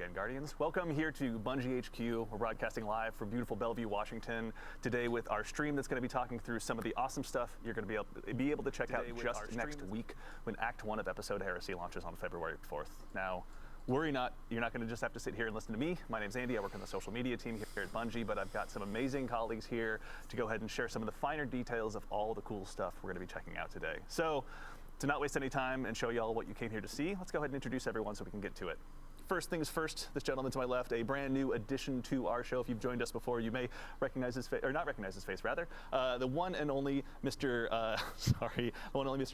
again, Guardians. Welcome here to Bungie HQ. We're broadcasting live from beautiful Bellevue, Washington, today with our stream that's going to be talking through some of the awesome stuff you're going to be able to check out just next week when Act 1 of episode Heresy launches on February 4th. Now, worry not, you're not going to just have to sit here and listen to me. My name's Andy, I work on the social media team here at Bungie, but I've got some amazing colleagues here to go ahead and share some of the finer details of all the cool stuff we're going to be checking out today. So, to not waste any time and show you all what you came here to see, let's go ahead and introduce everyone so we can get to it. First things first, this gentleman to my left, a brand new addition to our show. If you've joined us before, you may recognize his face, or not recognize his face, rather. The one and only Mr.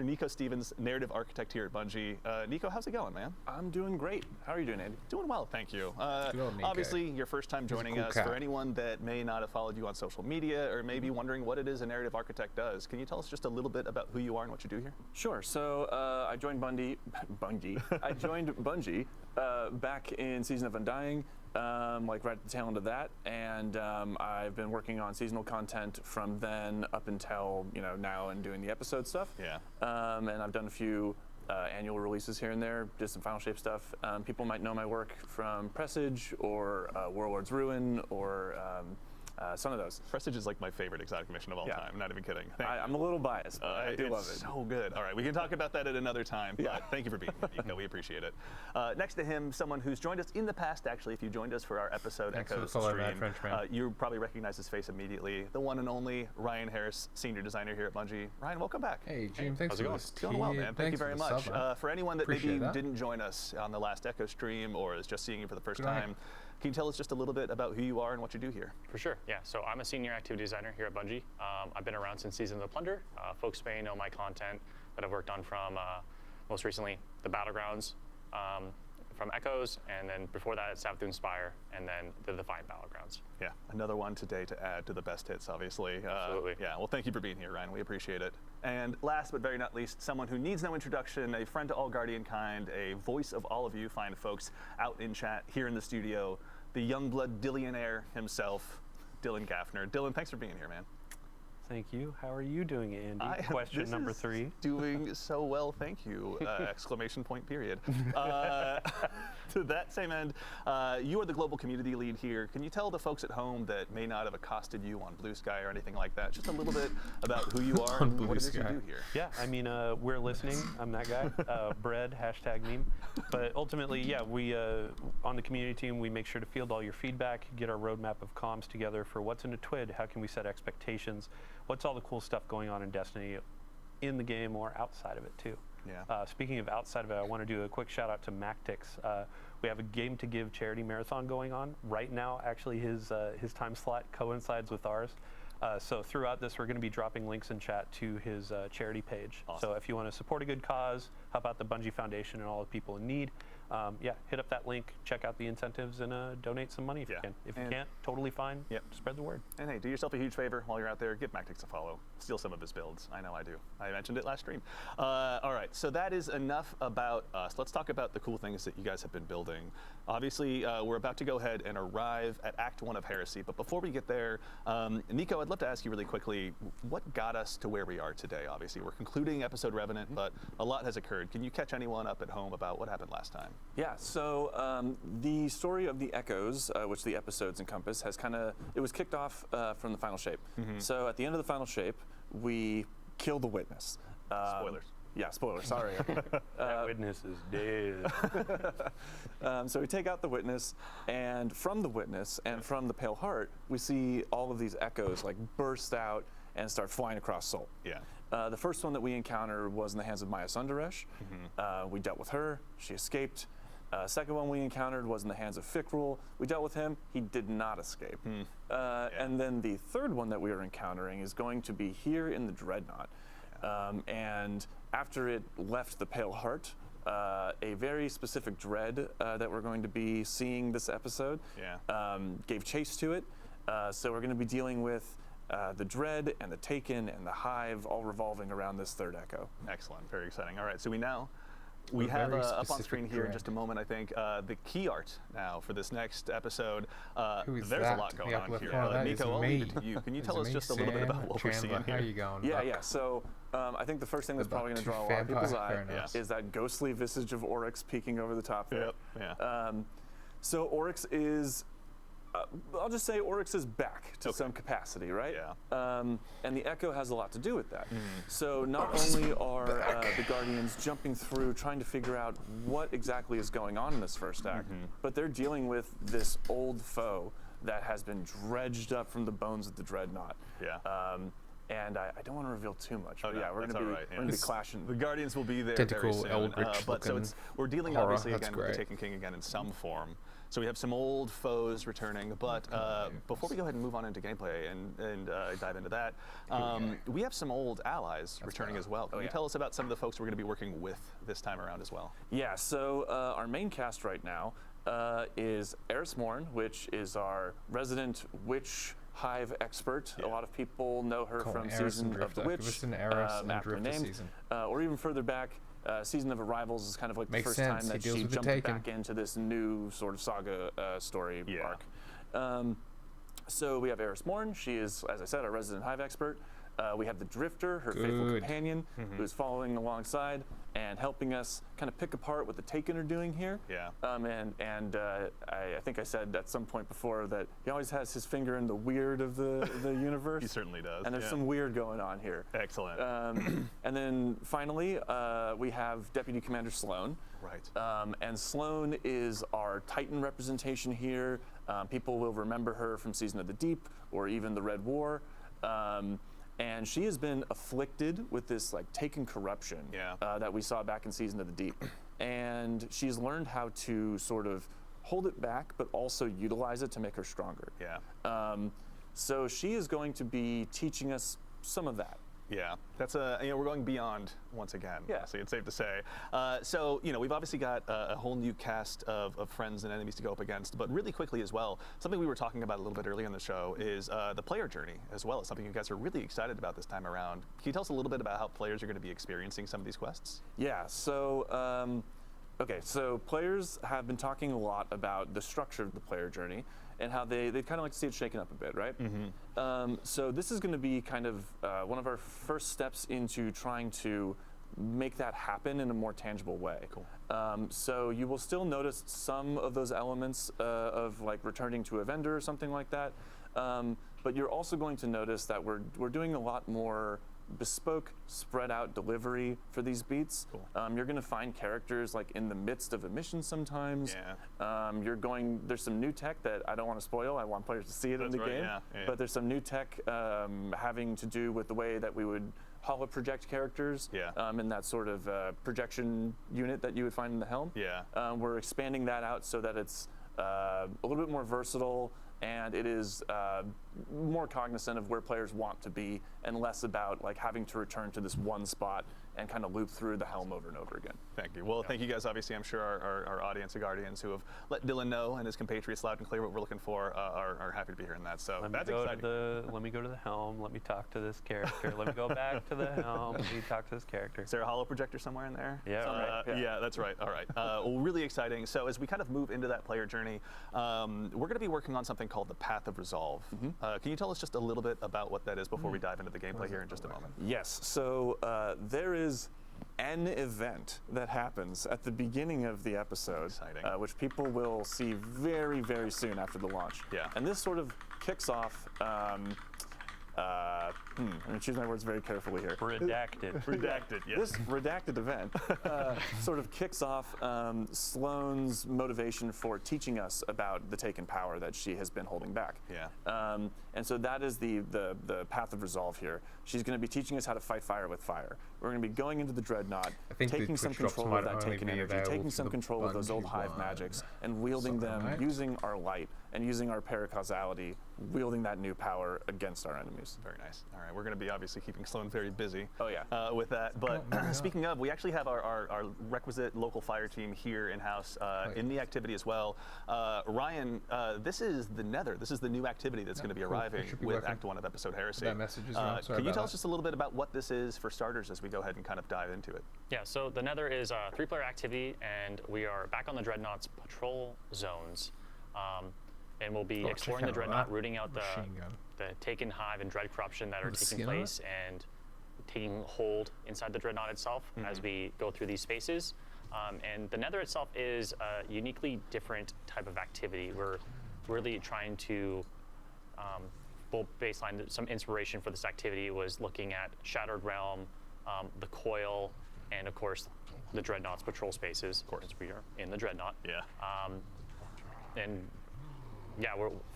Nico Stevens, narrative architect here at Bungie. Nico, how's it going, man? I'm doing great. How are you doing, Andy? Doing well, thank you. Obviously, your first time joining us. For anyone that may not have followed you on social media or may be wondering what it is a narrative architect does, can you tell us just a little bit about who you are and what you do here? Sure. So I joined Bungie. I joined Bungie back in Season of Undying, like right at the tail end of that, and I've been working on seasonal content from then up until now and doing the episode stuff. Yeah. And I've done a few annual releases here and there, did some Final Shape stuff. People might know my work from Presage or Warlord's Ruin or some of those. Presage is like my favorite exotic mission of all time. I'm not even kidding. I'm a little biased, but I do love it. It's so good. All right, we can talk about that at another time, but thank you for being here, Nico. We appreciate it. Next to him, someone who's joined us in the past, actually, if you joined us for our episode Echoes stream, you probably recognize his face immediately. The one and only Ryan Harris, senior designer here at Bungie. Ryan, welcome back. Hey, Jim, thanks for this. Doing well, man. Thank you very much. For anyone that maybe didn't join us on the last Echo stream or is just seeing you for the first time, can you tell us just a little bit about who you are and what you do here? For sure, yeah. So I'm a senior activity designer here at Bungie. I've been around since Season of the Plunder. Folks may know my content that I've worked on from most recently the Battlegrounds, from Echoes, and then before that at Savathûn Spire, and then the Defiant Battlegrounds. Yeah, another one today to add to the best hits, obviously. Absolutely. Yeah, well, thank you for being here, Ryan. We appreciate it. And last but very not least, someone who needs no introduction, a friend to all Guardian kind, a voice of all of you fine folks out in chat, here in the studio, the Youngblood Dillionaire himself, Dylan Gaffner. Dylan, thanks for being here, man. Thank you. How are you doing, Andy? Question number 3. Doing so well, thank you! Exclamation point, period. To that same end, you are the global community lead here. Can you tell the folks at home that may not have accosted you on Blue Sky or anything like that, just a little bit about who you are and what it is you do here? Yeah, I mean, we're listening. I'm that guy. Bread, #meme. But ultimately, yeah, we, on the community team, we make sure to field all your feedback, get our roadmap of comms together for what's in a TWID, how can we set expectations, what's all the cool stuff going on in Destiny in the game or outside of it too. Yeah. Speaking of outside of it, I want to do a quick shout out to Mactix. We have a Game to Give charity marathon going on right now. Actually, his time slot coincides with ours. So throughout this, we're going to be dropping links in chat to his charity page. Awesome. So if you want to support a good cause, help out the Bungie Foundation and all the people in need, yeah, hit up that link, check out the incentives, and donate some money if you can. If you can't, totally fine. Yep. Spread the word. And hey, do yourself a huge favor while you're out there. Give Mactix a follow. Steal some of his builds. I know I do. I mentioned it last stream. All right, so that is enough about us. Let's talk about the cool things that you guys have been building. Obviously, we're about to go ahead and arrive at Act 1 of Heresy. But before we get there, Nico, I'd love to ask you really quickly, what got us to where we are today? Obviously, we're concluding episode Revenant, but a lot has occurred. Can you catch anyone up at home about what happened last time? Yeah, so the story of the Echoes, which the episodes encompass, has it was kicked off from the Final Shape. So at the end of the Final Shape, we kill the Witness. Spoilers. Yeah, spoilers, sorry. That Witness is dead. So we take out the Witness, and from the Witness and from the Pale Heart, we see all of these Echoes like burst out and start flying across Sol. Yeah. The first one that we encountered was in the hands of Maya Sundaresh. We dealt with her, she escaped. Second one we encountered was in the hands of Fikrul. We dealt with him, he did not escape. And then the third one that we are encountering is going to be here in the Dreadnought. And after it left the Pale Heart, a very specific dread that we're going to be seeing this episode gave chase to it. So we're going to be dealing with the Dread and the Taken and the Hive all revolving around this third Echo. Excellent, very exciting. All right, so we have up on screen here in just a moment, I think, the key art now for this next episode. There's a lot going on here. Nico, I'll leave it to you. Can you tell us just a little bit about what we're seeing here? How are you going? Yeah. So I think the first thing that's probably going to draw a lot of people's eye is that ghostly visage of Oryx peeking over the top there. So Oryx is, I'll just say Oryx is back to some capacity, right? Yeah. And the Echo has a lot to do with that. So not only are the Guardians jumping through trying to figure out what exactly is going on in this first act, but they're dealing with this old foe that has been dredged up from the bones of the Dreadnought. Yeah. And I don't want to reveal too much. Oh, But yeah, we're going to be clashing. The Guardians will be there Tentacle, very soon. eldritch But so we're dealing horror. obviously That's again with the great. Taken King again in some form. So we have some old foes returning. But before we go ahead and move on into gameplay and dive into that, we have some old allies returning as well. Can you tell us about some of the folks we're going to be working with this time around as well? Yeah. So our main cast right now is Eris Morn, which is our resident witch hive expert. A lot of people know her from Season of the Witch, after her name, or even further back. Season of Arrivals is kind of like the first time that she jumped back into this new sort of saga story arc. So we have Eris Morn. She is, as I said, our resident hive expert. We have the Drifter, her faithful companion, who's following alongside and helping us kind of pick apart what the Taken are doing here. Yeah. I think I said at some point before that he always has his finger in the weird of the universe. He certainly does. And there's some weird going on here. Excellent. And then finally, we have Deputy Commander Sloan. Right. And Sloan is our Titan representation here. People will remember her from Season of the Deep or even the Red War. And she has been afflicted with this like Taken corruption that we saw back in Season of the Deep. And she's learned how to sort of hold it back, but also utilize it to make her stronger. Yeah. So she is going to be teaching us some of that. Yeah, that's we're going beyond once again. Yeah. So it's safe to say. So we've obviously got a whole new cast of friends and enemies to go up against. But really quickly as well, something we were talking about a little bit earlier in the show is the player journey as well. It's something you guys are really excited about this time around. Can you tell us a little bit about how players are going to be experiencing some of these quests? Yeah. So so players have been talking a lot about the structure of the player journey and how they'd kind of like to see it shaken up a bit, right? So this is going to be kind of one of our first steps into trying to make that happen in a more tangible way. Cool. So you will still notice some of those elements of like returning to a vendor or something like that, but you're also going to notice that we're doing a lot more bespoke, spread out delivery for these beats. Cool. You're going to find characters like in the midst of a mission sometimes. Yeah. There's some new tech that I don't want to spoil. I want players to see it in the game. Yeah. But there's some new tech having to do with the way that we would holo project characters in that sort of projection unit that you would find in the helm. Yeah. We're expanding that out so that it's a little bit more versatile, and it is more cognizant of where players want to be and less about like having to return to this one spot and kind of loop through the helm over and over again. Thank you. Well, thank you guys. Obviously, I'm sure our audience of Guardians who have let Dylan know and his compatriots loud and clear what we're looking for are happy to be hearing that. So that's exciting. Let me go to the helm. Let me talk to this character. Let me go back to the helm. Let me talk to this character. Is there a holo projector somewhere in there? Yeah. Yeah, that's right. All right. Well, really exciting. So as we kind of move into that player journey, we're going to be working on something called the Path of Resolve. Can you tell us just a little bit about what that is before we dive into the gameplay here in just a moment? Yes. So there is an event that happens at the beginning of the episode, which people will see very, very soon after the launch. Yeah. And this sort of kicks off. I'm going to choose my words very carefully here. Redacted. Redacted, yes. This redacted event sort of kicks off Sloane's motivation for teaching us about the Taken power that she has been holding back. Yeah. And so that is the path of resolve here. She's going to be teaching us how to fight fire with fire. We're going to be going into the Dreadnought, taking some control of that Taken energy, taking some control of those old hive magics, and wielding them, using our light and using our paracausality, wielding that new power against our enemies. Very nice. All right, we're going to be obviously keeping Sloan very busy with that. But speaking of, we actually have our requisite local fire team here in-house in the activity as well. Ryan, this is the Nether. This is the new activity that's going to be arriving with Act 1 of Episode Heresy. That message is wrong. Can you tell us just a little bit about what this is for starters as we go ahead and kind of dive into it? Yeah, so the Nether is a 3-player activity, and we are back on the Dreadnought's patrol zones. And we'll be exploring the Dreadnought, rooting out the Taken hive and dread corruption that are taking place and taking hold inside the Dreadnought itself as we go through these spaces. And the Nether itself is a uniquely different type of activity. We're really trying to baseline some inspiration for this activity was looking at Shattered Realm, the Coil, and of course the Dreadnought's patrol spaces. Of course, we are in the Dreadnought. Yeah. And yeah,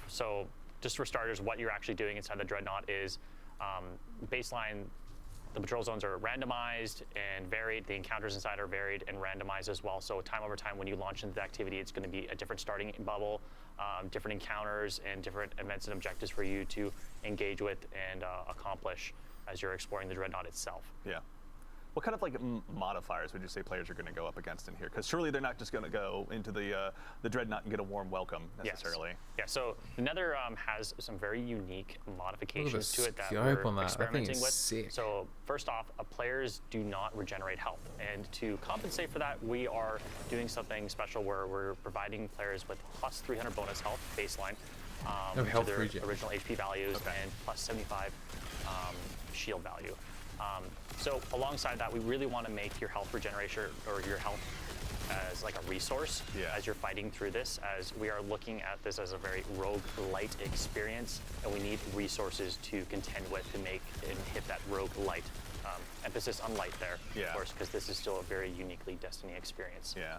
so just for starters, what you're actually doing inside the Dreadnought is baseline. The patrol zones are randomized and varied. The encounters inside are varied and randomized as well. So time over time, when you launch into the activity, it's going to be a different starting bubble, different encounters, and different events and objectives for you to engage with and accomplish as you're exploring the Dreadnought itself. Yeah. What kind of like modifiers would you say players are going to go up against in here? Because surely they're not just going to go into the Dreadnought and get a warm welcome necessarily. Yes. Yeah. So the Nether has some very unique modifications to it that scope we're on that. experimenting I think it's with. sick. So first off, players do not regenerate health, and to compensate for that, we are doing something special where we're providing players with plus 300 bonus health baseline No health to their regen. original HP values and plus 75 shield value. So alongside that, we really want to make your health regeneration or your health as like a resource as you're fighting through this, as we are looking at this as a very rogue-lite experience, and we need resources to contend with to make and hit that rogue-lite. Emphasis on light there, of course, because this is still a very uniquely Destiny experience. Yeah.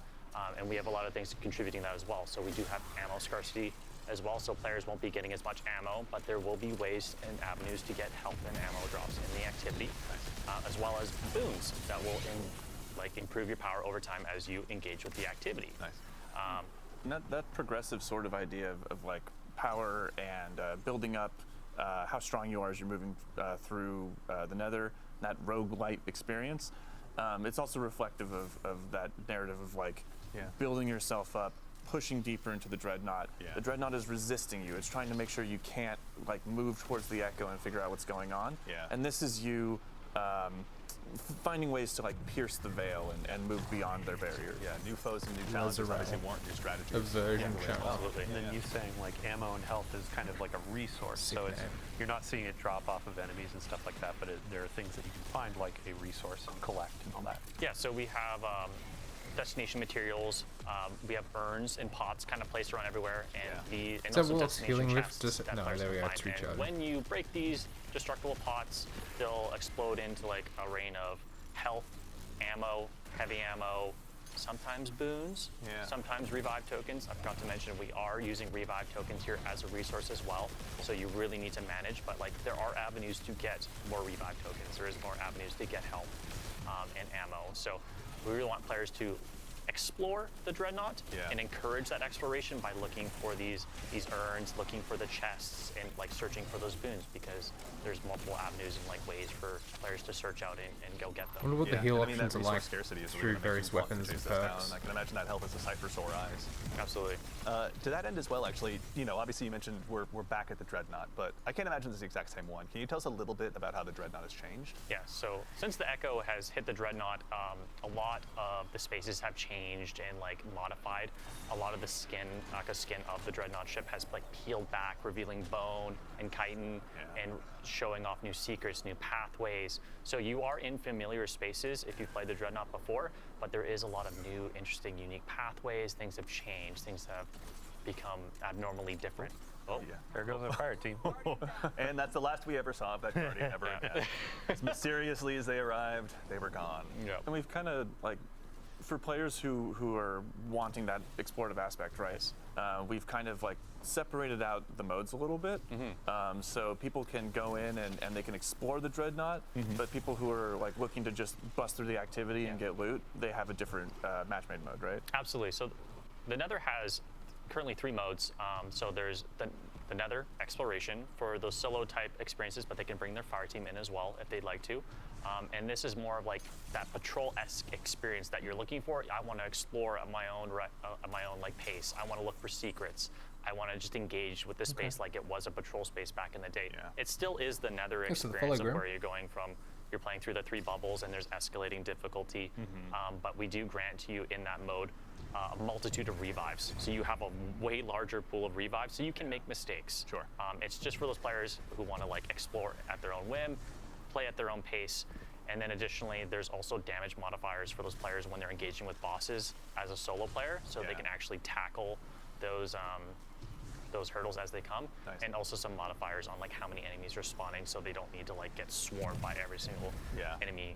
And we have a lot of things contributing to that as well. So we do have ammo scarcity as well, so players won't be getting as much ammo, but there will be ways and avenues to get health and ammo drops in the activity, as well as boons that will improve your power over time as you engage with the activity. Nice. That progressive sort of idea of like power and building up how strong you are as you're moving through the Nether, that roguelite experience, it's also reflective of that narrative of like building yourself up, pushing deeper into the Dreadnought. The Dreadnought is resisting you. It's trying to make sure you can't like move towards the Echo and figure out what's going on. And this is you finding ways to like pierce the veil and move beyond their barriers. New foes and new challenges obviously warrant new strategies. Aversion challenge. Absolutely. And then you saying like ammo and health is kind of like a resource. So it's, you're not seeing it drop off of enemies and stuff like that, but there are things that you can find like a resource and collect and all that. Yeah, so we have destination materials. We have urns and pots kind of placed around everywhere, and Is that World's Healing Rift? No, there we go, it's recharging. When you break these destructible pots, they'll explode into like a rain of health, ammo, heavy ammo, sometimes boons, sometimes revive tokens. I forgot to mention we are using revive tokens here as a resource as well, so you really need to manage, but like there are avenues to get more revive tokens. There is more avenues to get health and ammo. So we really want players to explore the Dreadnought and encourage that exploration by looking for these urns, looking for the chests, and like searching for those boons, because there's multiple avenues and like ways for players to search out and go get them. I wonder what the heal options are like scarcity is through various weapons and perks. I can imagine that health is a sight for sore eyes. Absolutely. To that end as well, actually, obviously you mentioned we're back at the Dreadnought, but I can't imagine it's the exact same one. Can you tell us a little bit about how the Dreadnought has changed? Yeah, so since the Echo has hit the Dreadnought, a lot of the spaces have changed and like modified. A lot of the skin, Echo skin of the Dreadnought ship has like peeled back, revealing bone and chitin and showing off new secrets, new pathways. So you are in familiar spaces if you've played the Dreadnought before, but there is a lot of new, interesting, unique pathways. Things have changed. Things have become abnormally different. Oh, There goes our fire team. And that's the last we ever saw of that party ever again. As mysteriously as they arrived, they were gone. And we've kind of like, for players who are wanting that explorative aspect, right? We've kind of like separated out the modes a little bit, so people can go in and they can explore the Dreadnought, but people who are like looking to just bust through the activity and get loot, they have a different match-made mode, right? Absolutely. So the Nether has currently 3 modes. So there's the Nether exploration for those solo type experiences, but they can bring their fire team in as well if they'd like to. And this is more of like that patrol-esque experience that you're looking for. I want to explore at my own like pace. I want to look for secrets. I want to just engage with the space like it was a patrol space back in the day. It still is the Nether experience of where you're going from. You're playing through the 3 bubbles and there's escalating difficulty, but we do grant to you in that mode a multitude of revives. So you have a way larger pool of revives, so you can make mistakes. It's just for those players who want to like explore at their own whim, play at their own pace, And then additionally, there's also damage modifiers for those players when they're engaging with bosses as a solo player, so they can actually tackle those hurdles as they come. Nice. And also some modifiers on like how many enemies are spawning, so they don't need to like get swarmed by every single enemy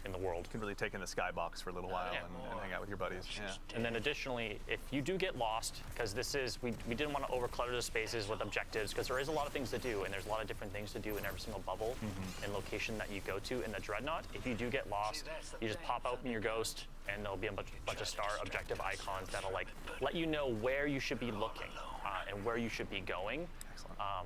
in the world. You can really take in the skybox for a little while and hang out with your buddies. Yeah. And then additionally, if you do get lost, because this is, we didn't want to overclutter the spaces with objectives, because there is a lot of things to do, and there's a lot of different things to do in every single bubble and location that you go to in the Dreadnought. If you do get lost, you just pop open your ghost, and there'll be a bunch of star objective icons that'll like let you know where you should be looking and where you should be going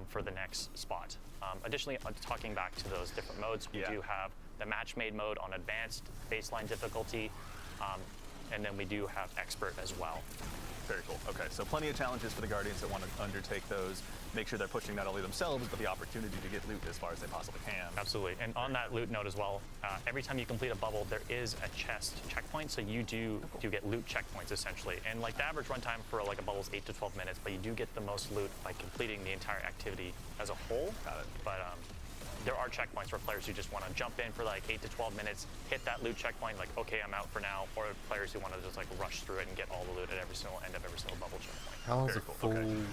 for the next spot. Additionally, talking back to those different modes, we do have the match-made mode on advanced baseline difficulty, and then we do have expert as well. Very cool. Okay, so plenty of challenges for the Guardians that want to undertake those. Make sure they're pushing not only themselves, but the opportunity to get loot as far as they possibly can. Absolutely. And on that loot note as well, every time you complete a bubble, there is a chest checkpoint, so you do get loot checkpoints essentially. And like the average runtime for like a bubble is 8 to 12 minutes, but you do get the most loot by completing the entire activity as a whole. Got it. But there are checkpoints for players who just want to jump in for like 8 to 12 minutes, hit that loot checkpoint, like, okay, I'm out for now, or players who want to just like rush through it and get all the loot at every single end of every single bubble checkpoint. How long's a Very full run?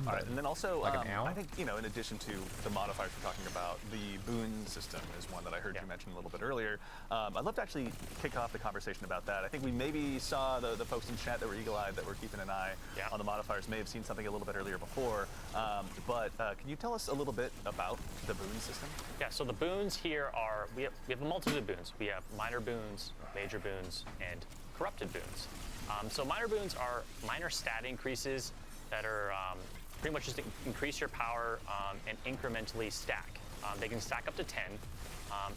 All right, and then also, like an hour? I think, you know, in addition to the modifiers we're talking about, the boon system is one that I heard you mention a little bit earlier. I'd love to actually kick off the conversation about that. I think we maybe saw the folks in chat that were eagle-eyed, that were keeping an eye on the modifiers, may have seen something a little bit earlier before. But can you tell us a little bit about the boon system? Yeah, so the boons here are, we have a multitude of boons. We have minor boons, major boons, and corrupted boons. So minor boons are minor stat increases that are pretty much just increase your power and incrementally stack. They can stack up to 10,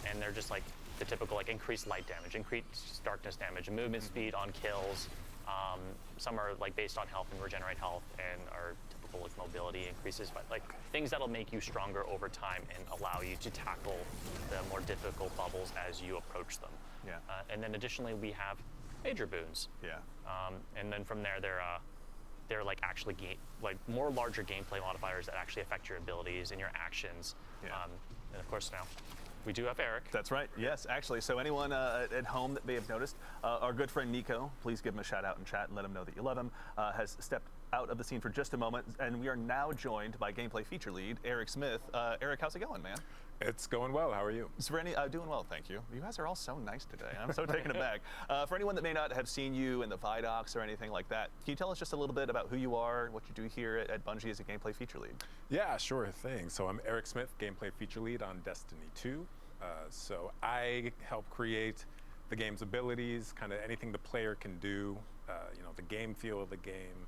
and they're just like the typical like increased light damage, increased darkness damage, movement speed on kills. Some are like based on health and regenerate health, and are typical with mobility increases, but like things that'll make you stronger over time and allow you to tackle the more difficult bubbles as you approach them. Yeah. And then additionally, we have major boons. Yeah. And then from there, they're like actually like more larger gameplay modifiers that actually affect your abilities and your actions. Yeah. And of course now, we do have Eric. That's right. Yes, actually. So anyone at home that may have noticed, our good friend Nico, please give him a shout out in chat and let him know that you love him, has stepped out of the scene for just a moment, and we are now joined by gameplay feature lead Eric Smith. Eric, how's it going, man? It's going well. How are you? So for doing well, thank you. You guys are all so nice today. I'm so taken aback. For anyone that may not have seen you in the Vidocs or anything like that, can you tell us just a little bit about who you are, what you do here at Bungie as a gameplay feature lead? Yeah, sure thing. So I'm Eric Smith, gameplay feature lead on Destiny 2. So I help create the game's abilities, kind of anything the player can do, you know, the game feel of the game,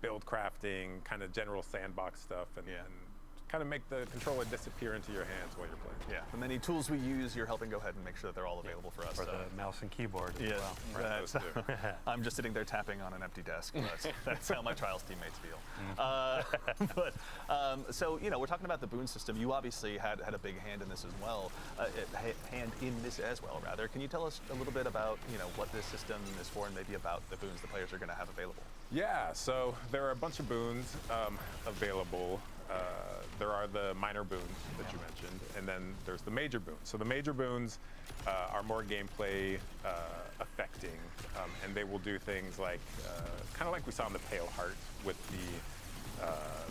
build crafting, kind of general sandbox stuff, and kind of make the controller disappear into your hands while you're playing. Yeah, the many tools we use, you're helping go ahead and make sure that they're all available for us. For the mouse and keyboard as well. Right. I'm just sitting there tapping on an empty desk. That's how my Trials teammates feel. So, you know, we're talking about the boon system. You obviously had a big hand in this as well. Rather. Can you tell us a little bit about, you know, what this system is for and maybe about the boons the players are going to have available? Yeah, so there are a bunch of boons available. There are the minor boons that you mentioned, and then there's the major boons. So the major boons are more gameplay affecting, and they will do things like, kind of like we saw in the Pale Heart with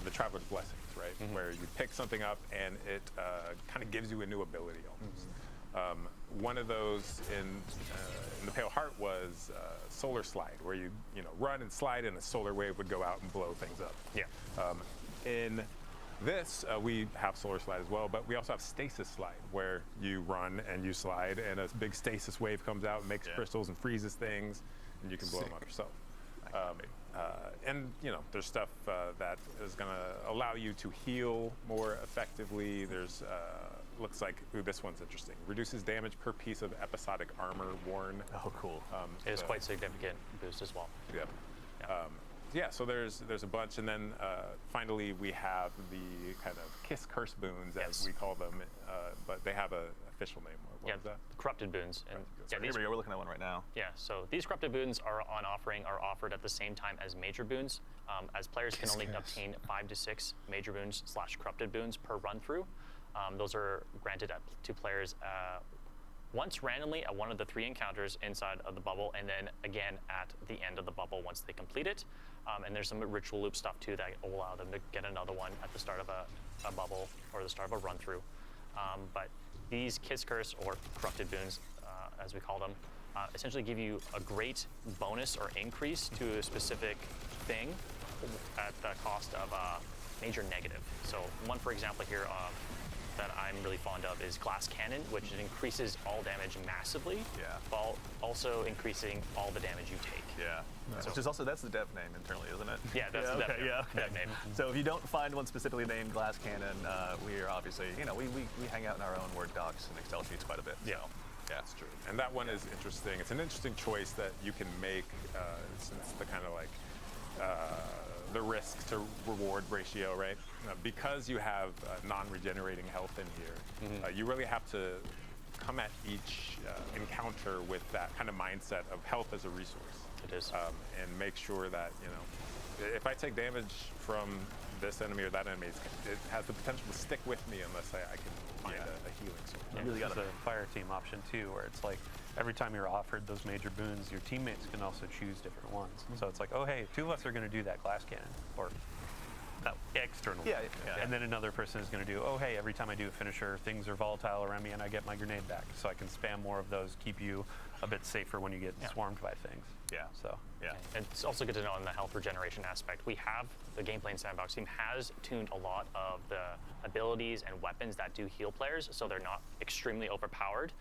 the Traveler's Blessings, right? Where you pick something up and it kind of gives you a new ability almost. One of those in the Pale Heart was Solar Slide, where you run and slide and a solar wave would go out and blow things up. Yeah. In this, we have Solar Slide as well, but we also have Stasis Slide, where you run and you slide, and a big stasis wave comes out and makes crystals and freezes things, and you can blow them up yourself. And there's stuff that is going to allow you to heal more effectively. There's looks like, ooh, this one's interesting. Reduces damage per piece of episodic armor worn. Oh, cool. It is quite significant boost as well. Yep. Yeah, so there's a bunch, and then finally we have the kind of Kiss Curse boons, as we call them, but they have an official name. What is that? Corrupted boons. And here we go, we're looking at one right now. Yeah, so these corrupted boons are offered at the same time as major boons, as players can only obtain 5 to 6 major boons / corrupted boons per run through. Those are granted to players once randomly at one of the 3 encounters inside of the bubble, and then again at the end of the bubble once they complete it. And there's some ritual loop stuff too that will allow them to get another one at the start of a bubble or the start of a run through. But these Kiss Curse, or corrupted boons, as we call them, essentially give you a great bonus or increase to a specific thing at the cost of a major negative. So one, for example, here that I'm really fond of is Glass Cannon, which increases all damage massively, while also increasing all the damage you take. Yeah. So, Which is also, that's the dev name internally, isn't it? Yeah, that's the dev name. So if you don't find one specifically named Glass Cannon, we are obviously, we hang out in our own Word docs and Excel sheets quite a bit. Yeah. So. Yeah, That's true. And that one is interesting. It's an interesting choice that you can make since the kind of like the risk to reward ratio, right? Because you have non-regenerating health in here, you really have to come at each encounter with that kind of mindset of health as a resource. It is. And make sure that, if I take damage from this enemy or that enemy, it has the potential to stick with me unless I can find a healing source. Yeah, really got the fire team option too, where it's like every time you're offered those major boons, your teammates can also choose different ones. So it's like, oh hey, 2 of us are going to do that Glass Cannon, or external. Yeah. And then another person is going to do, oh hey, every time I do a finisher, things are volatile around me and I get my grenade back. So I can spam more of those, keep you a bit safer when you get swarmed by things. Yeah. So. Yeah. And it's also good to know on the health regeneration aspect, the gameplay and sandbox team has tuned a lot of the abilities and weapons that do heal players, so they're not extremely overpowered.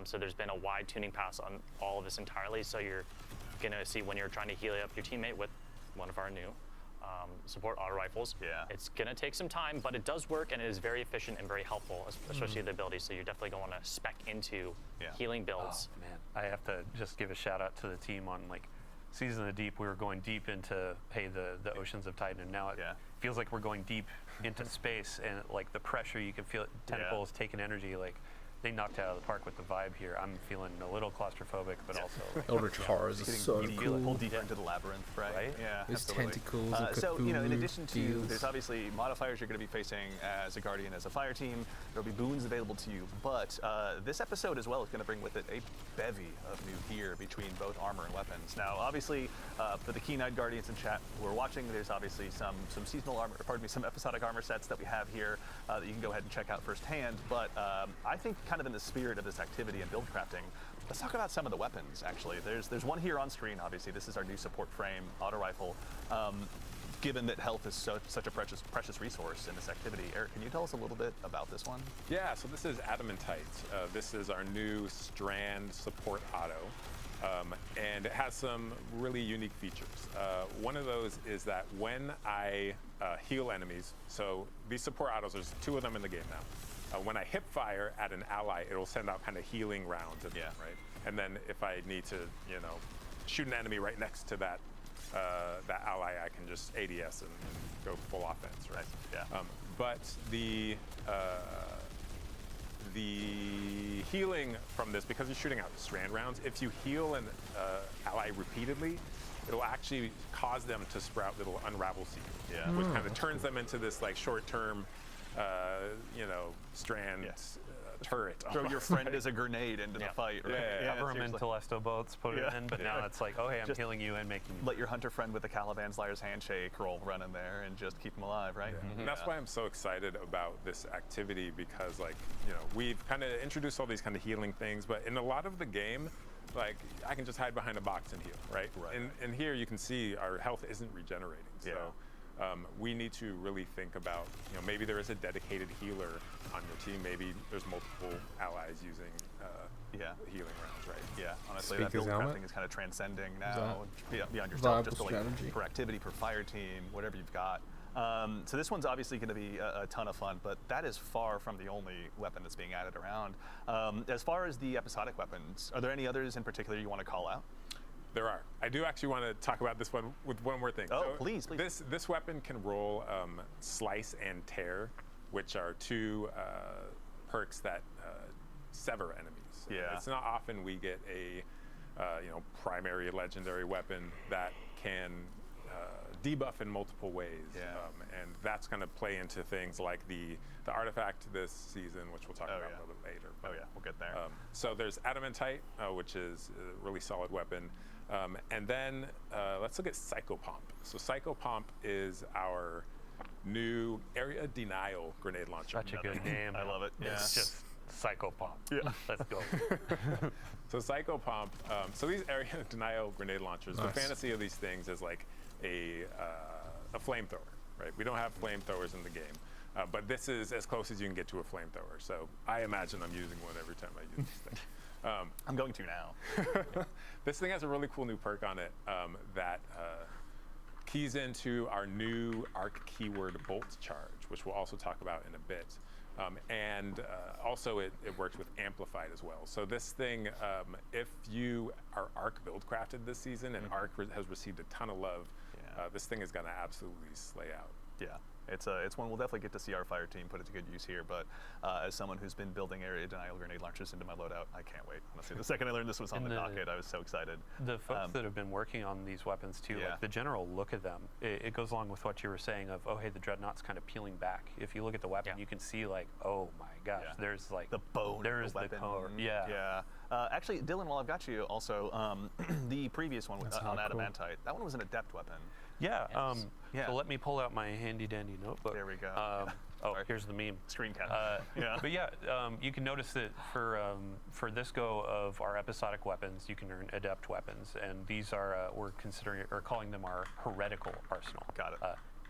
So there's been a wide tuning pass on all of this entirely, so you're going to see when you're trying to heal up your teammate with one of our new support auto rifles. Yeah. It's going to take some time, but it does work and it is very efficient and very helpful, especially the abilities, so you're definitely going to want to spec into healing builds. Oh, man, I have to just give a shout out to the team on Season of the Deep. We were going deep into the oceans of Titan, and now it feels like we're going deep into space, and the pressure you can feel it, tentacles taking energy. They knocked it out of the park with the vibe here. I'm feeling a little claustrophobic, but also Eldritch Horrors are so cool. Pull deeper into the labyrinth, right? Yeah, Those absolutely. tentacles of So, in Cthulhu addition to, deals. there's obviously modifiers you're going to be facing as a Guardian, as a fire team. There'll be boons available to you, but this episode as well is going to bring with it a bevy of new gear between both armor and weapons. Now, obviously, for the keen-eyed Guardians in chat who are watching, there's obviously some seasonal armor, some episodic armor sets that we have here that you can go ahead and check out firsthand. But I think, kind of in the spirit of this activity and build crafting, let's talk about some of the weapons. Actually, there's one here on screen. Obviously, this is our new support frame auto rifle. Given that health is such a precious resource in this activity, Eric, can you tell us a little bit about this one? Yeah, so this is Adamantite. This is our new Strand support auto, and it has some really unique features. One of those is that when I heal enemies, so these support autos, there's 2 of them in the game now. When I hip fire at an ally, it'll send out kind of healing rounds, right? And then if I need to, shoot an enemy right next to that ally, I can just ADS and go full offense, right? Yeah. But the healing from this, because you're shooting out strand rounds, if you heal an ally repeatedly, it'll actually cause them to sprout little unravel seekers, which kind of turns them into this short-term, strand turret. Throw your friend as a grenade into the fight, right? Cover them in Telesto boats, put it in, but now it's like, oh hey, I'm Just healing you and making you. Let your hunter friend with the Caliban's Liar's Handshake roll run in there and just keep them alive, right? And that's why I'm so excited about this activity, because we've kind of introduced all these kind of healing things, but in a lot of the game, I can just hide behind a box and heal, right? And here you can see our health isn't regenerating. So we need to really think about, maybe there is a dedicated healer on your team. Maybe there's multiple allies using healing rounds, right? Yeah, honestly, Speaker's that build helmet? crafting is kind of transcending now beyond yourself, viable just to, strategy? for activity, per fire team, whatever you've got. So this one's obviously going to be a ton of fun, but that is far from the only weapon that's being added around. As far as the episodic weapons, are there any others in particular you want to call out? There are. I do actually want to talk about this one with one more thing. Oh, so please. This weapon can roll Slice and Tear, which are 2 perks that sever enemies. Yeah. It's not often we get a primary legendary weapon that can debuff in multiple ways. Yeah. And that's going to play into things like the artifact this season, which we'll talk about a little bit later. But, we'll get there. So there's Adamantite, which is a really solid weapon. And then let's look at Psychopomp. So Psychopomp is our new area denial grenade launcher. Such a good name. I love it. It's just Psychopomp. Yeah. Let's go. So Psychopomp, so these area denial grenade launchers, Nice. the fantasy of these things is like a flamethrower, right? We don't have flamethrowers in the game, but this is as close as you can get to a flamethrower. So I imagine I'm using one every time I use this thing. I'm going to now. This thing has a really cool new perk on it that keys into our new arc keyword bolt charge, which we'll also talk about in a bit. And also it works with Amplified as well. So this thing, if you are Arc build crafted this season and Arc has received a ton of love, this thing is going to absolutely slay out. Yeah, it's one we'll definitely get to see our fire team put it to good use here. But as someone who's been building area denial grenade launchers into my loadout, I can't wait. Honestly, the second I learned this was on the docket, I was so excited. The folks that have been working on these weapons too, like the general look of them, it goes along with what you were saying of, oh hey, the Dreadnought's kind of peeling back. If you look at the weapon, you can see like, oh my gosh, there's like the bone. There's the weapon. core. Yeah. Yeah. Actually, Dylan, while I've got you, also the previous one on Adamantite, that one was an adept weapon. Yeah. Yeah. So let me pull out my handy dandy notebook. There we go. Oh, here's the meme. Screen cap. But yeah, you can notice that for this go of our episodic weapons, you can earn adept weapons, and these are we're considering or calling them our heretical arsenal. Got it.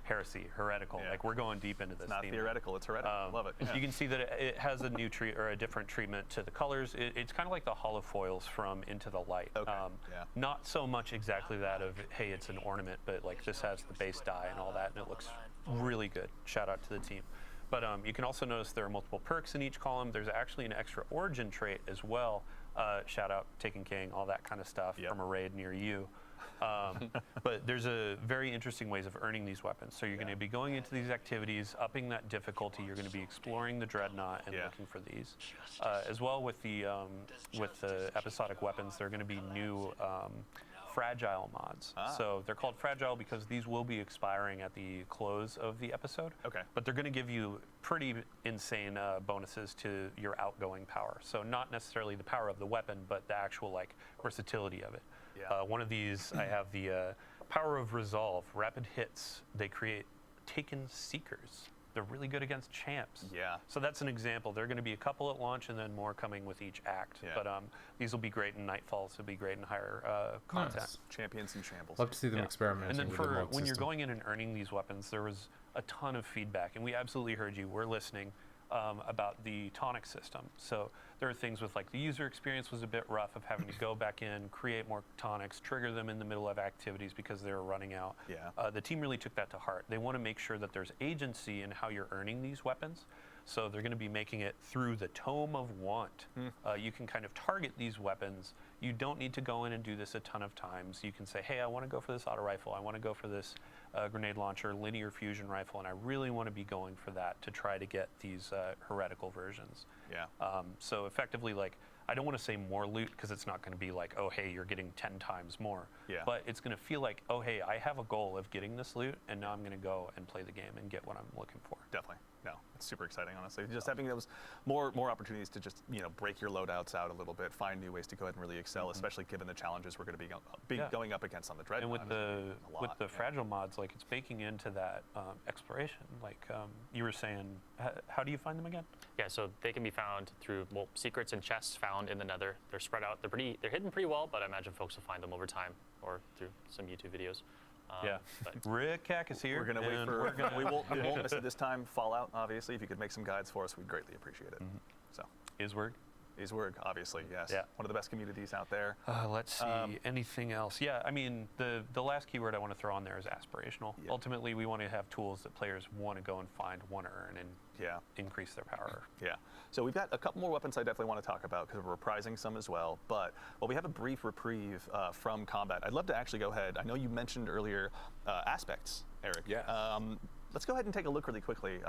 Heresy, heretical. Like we're going deep into this. It's not theme. theoretical. It's heretical. Love it. Yeah. You can see that it has a new or a different treatment to the colors. It's kind of like the hollow foils from Into the Light. Okay. Not so much exactly that of hey, it's an ornament, but like this has the base die and all that, and it looks really good. Shout out to the team. But you can also notice there are multiple perks in each column. There's actually an extra origin trait as well. Shout out Taken King, all that kind of stuff from a raid near you. But there's a very interesting ways of earning these weapons. So you're going to be going into these activities, upping that difficulty. You're going to be exploring the Dreadnought and looking for these. As well with the episodic weapons, there are going to be new fragile mods. So they're called fragile because these will be expiring at the close of the episode. Okay. But they're going to give you pretty insane bonuses to your outgoing power. So not necessarily the power of the weapon, but the actual like versatility of it. Yeah. One of these, I have the Power of Resolve. Rapid hits, they create Taken Seekers. They're really good against champs. Yeah. So that's an example. There are going to be a couple at launch and then more coming with each act. Yeah. But these will be great in Nightfalls. They'll be great in higher content. Nice. Champions and shambles. Love to see them experimenting And then with the mod when you're system. going in and earning these weapons, there was a ton of feedback, and we absolutely heard you. We're listening about the tonic system. So there are things with like the user experience was a bit rough of having to go back in, create more tonics, trigger them in the middle of activities because they were running out. Yeah. The team really took that to heart. They want to make sure that there's agency in how you're earning these weapons. So they're going to be making it through the Tome of Want. You can kind of target these weapons. You don't need to go in and do this a ton of times. You can say, hey, I want to go for this auto rifle. I want to go for this grenade launcher, linear fusion rifle, and I really want to be going for that to try to get these heretical versions. Yeah. So effectively, like, I don't want to say more loot because it's not going to be like, oh, hey, you're getting 10 times more. Yeah. But it's going to feel like, oh, hey, I have a goal of getting this loot, and now I'm going to go and play the game and get what I'm looking for. Definitely. No, it's super exciting, honestly. Just having those more opportunities to just break your loadouts out a little bit, find new ways to go ahead and really excel, especially given the challenges we're going to be going up against on the Dreadnought. And with the fragile mods, like it's baking into that exploration. Like you were saying, how do you find them again? Yeah, so they can be found through secrets and chests found in the Nether. They're spread out. They're hidden pretty well, but I imagine folks will find them over time or through some YouTube videos. But Rick Cack is here. We're going to wait for. We won't miss it this time. Fallout, obviously. If you could make some guides for us, we'd greatly appreciate it. So. Iswerg, obviously, yes. Yeah. One of the best communities out there. Let's see, anything else? Yeah, I mean, the last keyword I want to throw on there is aspirational. Yeah. Ultimately, we want to have tools that players want to go and find, want to earn, and increase their power. Yeah. So we've got a couple more weapons I definitely want to talk about because we're reprising some as well. But while we have a brief reprieve from combat, I'd love to actually go ahead. I know you mentioned earlier aspects, Eric. Yeah. Let's go ahead and take a look really quickly.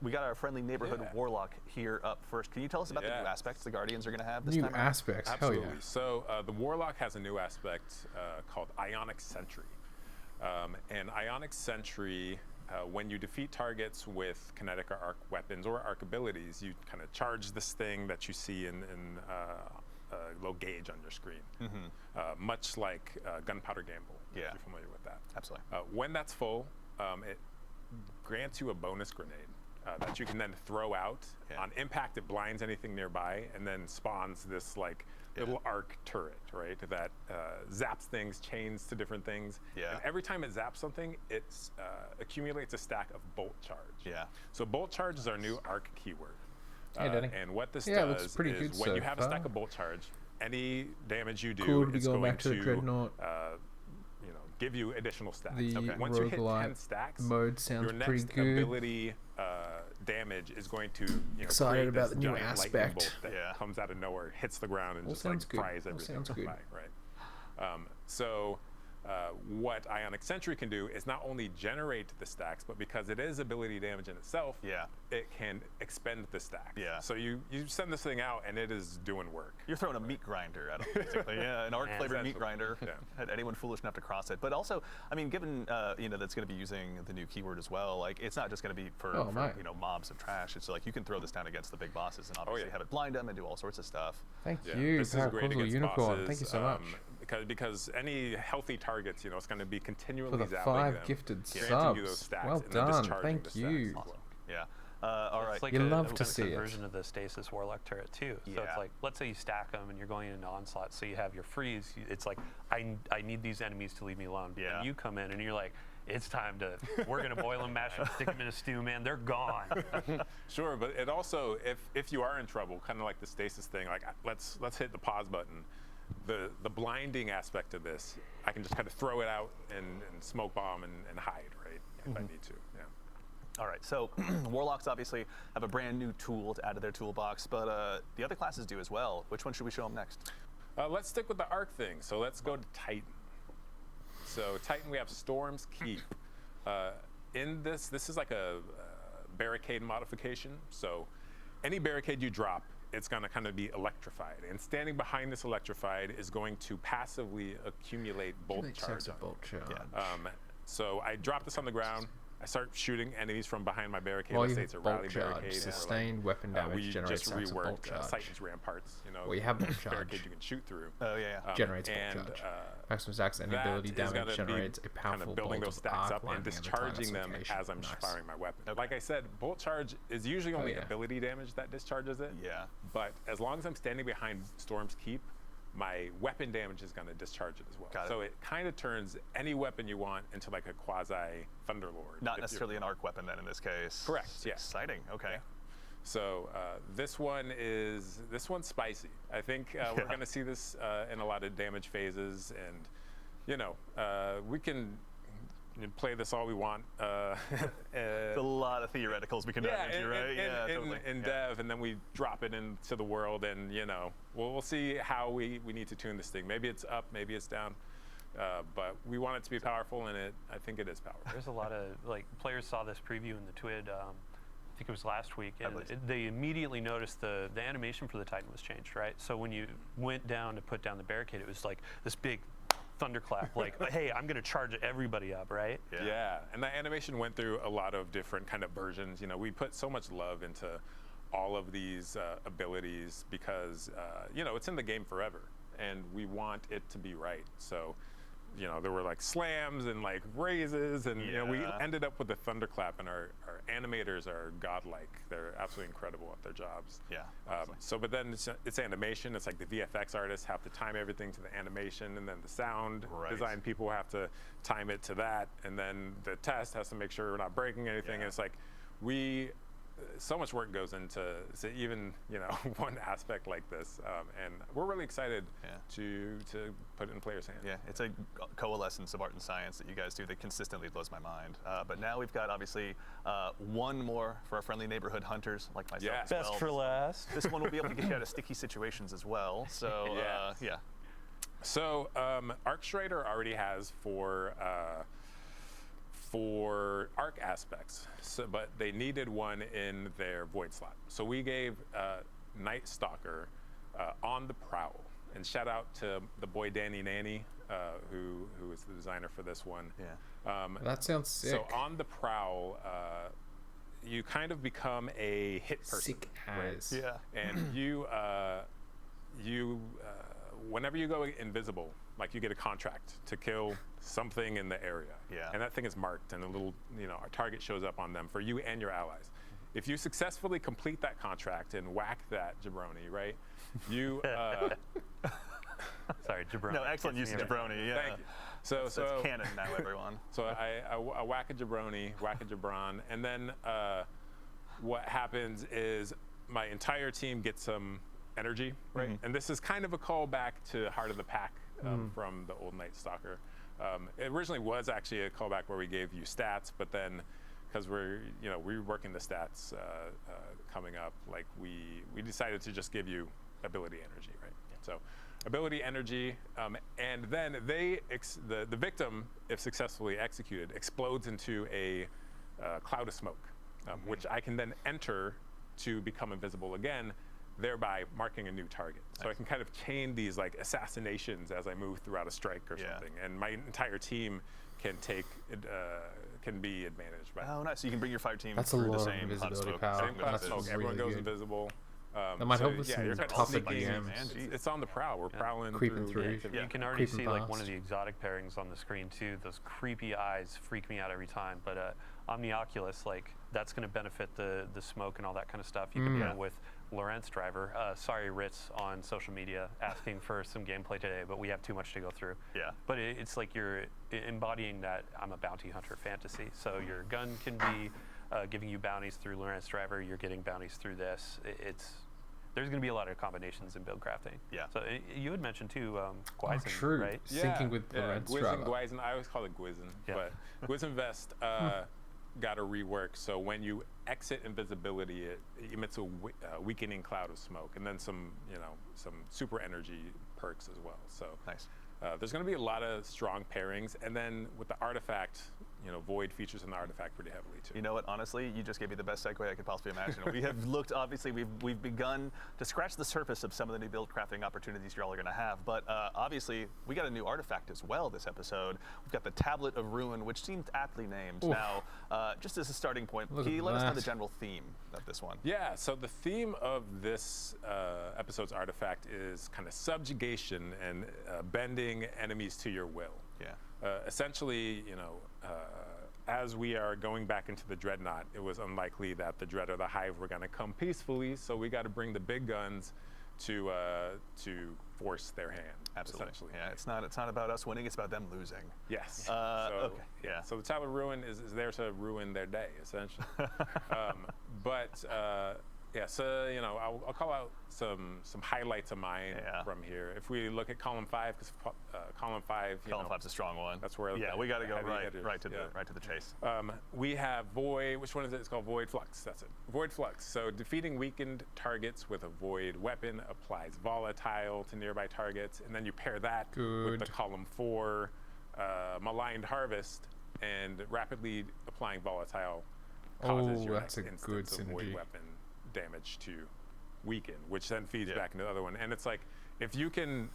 We got our friendly neighborhood warlock here up first. Can you tell us about the new aspects the Guardians are going to have this time around? New aspects, Absolutely. hell yeah. So the warlock has a new aspect called Ionic Sentry. And Ionic Sentry, when you defeat targets with kinetic or arc weapons or arc abilities, you kind of charge this thing that you see in a little gauge on your screen, much like Gunpowder Gamble. Yeah. If you're familiar with that. Absolutely. When that's full, it grants you a bonus grenade that you can then throw out. On impact, it blinds anything nearby, and then spawns this like little arc turret, right? That zaps things, chains to different things. Yeah. And every time it zaps something, it accumulates a stack of bolt charge. Yeah. So bolt charge is our new arc keyword. Hey, Danny. And what this Yeah, it looks does pretty is good when so you have a stack far. of bolt charge, any damage you do Cool to be is going going back to the Dreadnought. give you additional stacks. The Once you hit 10 roguelite stacks, mode sounds your next pretty good. ability damage is going to Excited create about this the new giant lightning aspect. bolt that comes out of nowhere, hits the ground, and All just like sounds good. fries All everything sounds good. by, right? So what Ionic Sentry can do is not only generate the stacks, but because it is ability damage in itself, it can expend the stacks. Yeah. So you send this thing out, and it is doing work. You're throwing a meat grinder at them, basically. Yeah, an arc-flavored meat grinder. At anyone foolish enough to cross it. But also, I mean, given that's going to be using the new keyword as well, like it's not just going to be for mobs of trash. It's like you can throw this down against the big bosses and obviously have it blind them and do all sorts of stuff. Thank you, This is great Paracausal against Unicorn. bosses, Thank you so much. Because any healthy targets, it's going to be continually For the zapping 5 them, gifted granting you those subs. stacks, Well and then done. discharging Thank the stacks you. as well. Yeah. All right. It's like You a love to see it. version of the Stasis Warlock turret too. So Yeah. it's like, let's say you stack them and you're going into onslaught, so you have your freeze. It's like, I need these enemies to leave me alone. Yeah. And you come in and you're like, it's time to, we're gonna boil them, mash them, stick them in a stew, man. They're gone. Sure, but it also, if you are in trouble, kind of like the stasis thing, like let's hit the pause button. The blinding aspect of this, I can just kind of throw it out and smoke bomb and hide, right? If I need to. Yeah. All right, so Warlocks obviously have a brand new tool to add to their toolbox, but the other classes do as well. Which one should we show them next? Let's stick with the arc thing. So let's go to Titan. So Titan, we have Storm's Keep. In this is like a barricade modification. So any barricade you drop, it's going to kind of be electrified. And standing behind this electrified is going to passively accumulate bolt charge. So I drop this on the ground. I start shooting enemies from behind my barricade. While Let's you say have it's a bolt rally charge, barricade. sustained weapon damage we generates just stacks of bolt reworked charge. Titan's ramparts. Well, you have bolt charge. Barricade you can shoot through. Oh, yeah. Generates bolt and, charge. Maximum stacks and that ability is damage gonna generates be a powerful kind of building bolt those of stacks arc up and landing at the discharging them target's as I'm location. firing my weapon. Okay. Like I said, bolt charge is usually only yeah. ability damage that discharges it. Yeah. But as long as I'm standing behind Storm's Keep, my weapon damage is going to discharge it as well. Got it. So it kind of turns any weapon you want into like a quasi Thunderlord. Not necessarily an arc weapon then in this case. Correct, It's yeah. Exciting. Okay. Yeah. So this one's spicy. I think we're going to see this in a lot of damage phases, and we can play this all we want. There's a lot of theoreticals we can dive into, right? Totally. In dev, and then we drop it into the world, and we'll see how we need to tune this thing. Maybe it's up, maybe it's down, but we want it to be powerful, and I think it is powerful. There's a lot of players saw this preview in the TWID. I think it was last week, and they immediately noticed the animation for the Titan was changed, right? So when you went down to put down the barricade, it was like this big thunderclap, like, hey, I'm gonna charge everybody up, right? Yeah, and that animation went through a lot of different kind of versions. We put so much love into all of these abilities because it's in the game forever, and we want it to be right. So there were like slams and like raises, and we ended up with the thunderclap, and our animators are godlike. They're absolutely incredible at their jobs. Yeah. But then it's animation. It's like the VFX artists have to time everything to the animation, and then the sound design people have to time it to that, and then the test has to make sure we're not breaking anything. And it's like so much work goes into even one aspect like this, and we're really excited to put it in players' hands. Yeah, it's a coalescence of art and science that you guys do that consistently blows my mind. But now we've got obviously one more for our friendly neighborhood hunters like myself. Yeah. As well. Best for last. This one will be able to get you out of sticky situations as well. So yeah. So Arcstrider already has for arc aspects, but they needed one in their void slot. So we gave Night Stalker on the prowl. and shout out to the boy Danny Nanny, who is the designer for this one. Yeah. That sounds sick. So on the prowl, you kind of become a hit person. Sick as. Yeah. And whenever you go invisible, like you get a contract to kill something in the area. Yeah. And that thing is marked, and a little, a target shows up on them for you and your allies. If you successfully complete that contract and whack that jabroni, right? You. Sorry, jabroni. No, excellent use of jabroni. Yeah. Thank you. So That's canon now, everyone. So I whack a jabroni, whack a jabron, and then what happens is my entire team gets some energy, right? And this is kind of a callback to Heart of the Pack from the old Night Stalker. It originally was actually a callback where we gave you stats, but then because we're reworking the stats coming up, like we decided to just give you ability energy, right? So ability energy, and then the victim, if successfully executed, explodes into a cloud of smoke, which I can then enter to become invisible again, thereby marking a new target. So I can kind of chain these like assassinations as I move throughout a strike or something, and my entire team can be advantaged by. Oh, nice. So you can bring your fire team That's a through the lot of same invisibility smoke. power. Same cloud of That's smoke. really Everyone goes good. invisible. That might help so, with yeah, some you're kind of tougher sneaking. DMs. It's on the prowl. We're prowling Creeping through. Yeah. You can already Creeping see like past. one of the exotic pairings on the screen too. Those creepy eyes freak me out every time. But on the Oculus, like that's going to benefit the smoke and all that kind of stuff. You can play with Lawrence Driver. Sorry, Ritz on social media asking for some gameplay today, but we have too much to go through. Yeah. But it's like you're embodying that I'm a bounty hunter fantasy. So your gun can be giving you bounties through Lawrence Driver. You're getting bounties through this. There's going to be a lot of combinations in build crafting. Yeah. So you had mentioned too, Gwyzen, true. right? Syncing with Lawrence Driver. Gwyzen. I always call it Gwyzen, Yeah. but Gwyzen Vest got a rework. So when you exit invisibility, it emits a weakening cloud of smoke, and then some super energy perks as well. So Nice. there's going to be a lot of strong pairings, and then with the artifact, Void features in the artifact pretty heavily too. You know what? Honestly, you just gave me the best segue I could possibly imagine. We have looked, obviously, we've begun to scratch the surface of some of the new build crafting opportunities you all are going to have. But obviously, we got a new artifact as well this episode. We've got the Tablet of Ruin, which seems aptly named. Oof. Now, just as a starting point, Look can you at let us know that. the general theme of this one? Yeah, so the theme of this episode's artifact is kind of subjugation and bending enemies to your will. Yeah. Essentially, as we are going back into the Dreadnought, it was unlikely that the Dread or the Hive were going to come peacefully, so we got to bring the big guns to force their hand. Absolutely. Essentially. Yeah, it's not about us winning, it's about them losing. Yes. Okay. Yeah. So the Tablet of Ruin is there to ruin their day, essentially. Yeah, so I'll call out some highlights of mine from here. If we look at column 5, because column 5, Column 5's a strong one. that's where we got to go heavy right hitters, to the chase. we have Void. Which one is it? It's called Void Flux. That's it. Void Flux. So defeating weakened targets with a Void weapon applies volatile to nearby targets, and then you pair that with the column 4 Maligned Harvest, and rapidly applying volatile causes your that's next a good instance of Void synergy. weapon damage to weaken, which then feeds back into the other one. And it's like if you can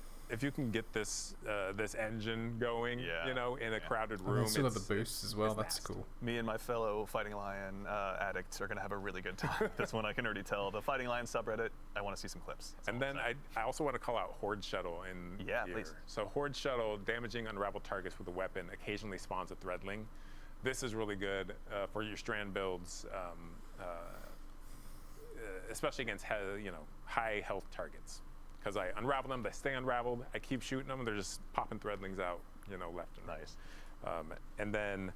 get this this engine going, in a crowded And room, then still have the it's- boosts as well. it's That's nasty. cool. Me and my fellow Fighting Lion addicts are going to have a really good time. This one I can already tell. The Fighting Lion subreddit, I want to see some clips. That's And all I'm then saying. I also want to call out Horde Shuttle in Yeah, here. please. So Horde Shuttle, damaging unraveled targets with a weapon, occasionally spawns a Threadling. This is really good for your strand builds, especially against high health targets. Because I unravel them, they stay unraveled. I keep shooting them, they're just popping Threadlings out, left and right. Nice. And then,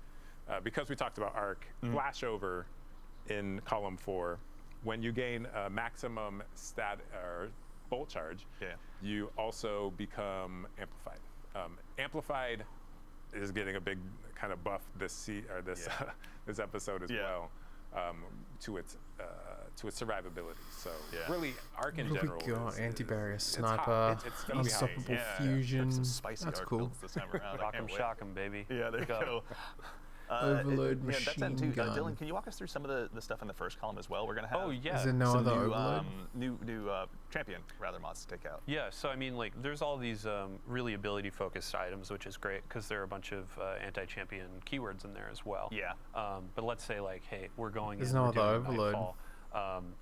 because we talked about arc, flashover in column 4, when you gain a maximum stat or bolt charge, you also become amplified. Amplified is getting a big kind of buff this this episode as well, to its survivability. So really, arc in general. is anti-barrier it's sniper, hot. It's gonna be hot. unstoppable fusion. Some spicy That's arc cool. builds this time around. I Rock can't 'em, wait. shock 'em, baby. Yeah, there you go. Overload that's machine too. gun. Dylan, can you walk us through some of the stuff in the first column as well? We're gonna have Oh yeah. Is there no some other new, overload? new champion rather mods to take out. Yeah, so I mean, like, there's all these really ability-focused items, which is great because there are a bunch of anti-champion keywords in there as well. Yeah. But let's say, like, hey, we're going There's in, no we're other doing overload. Nightfall.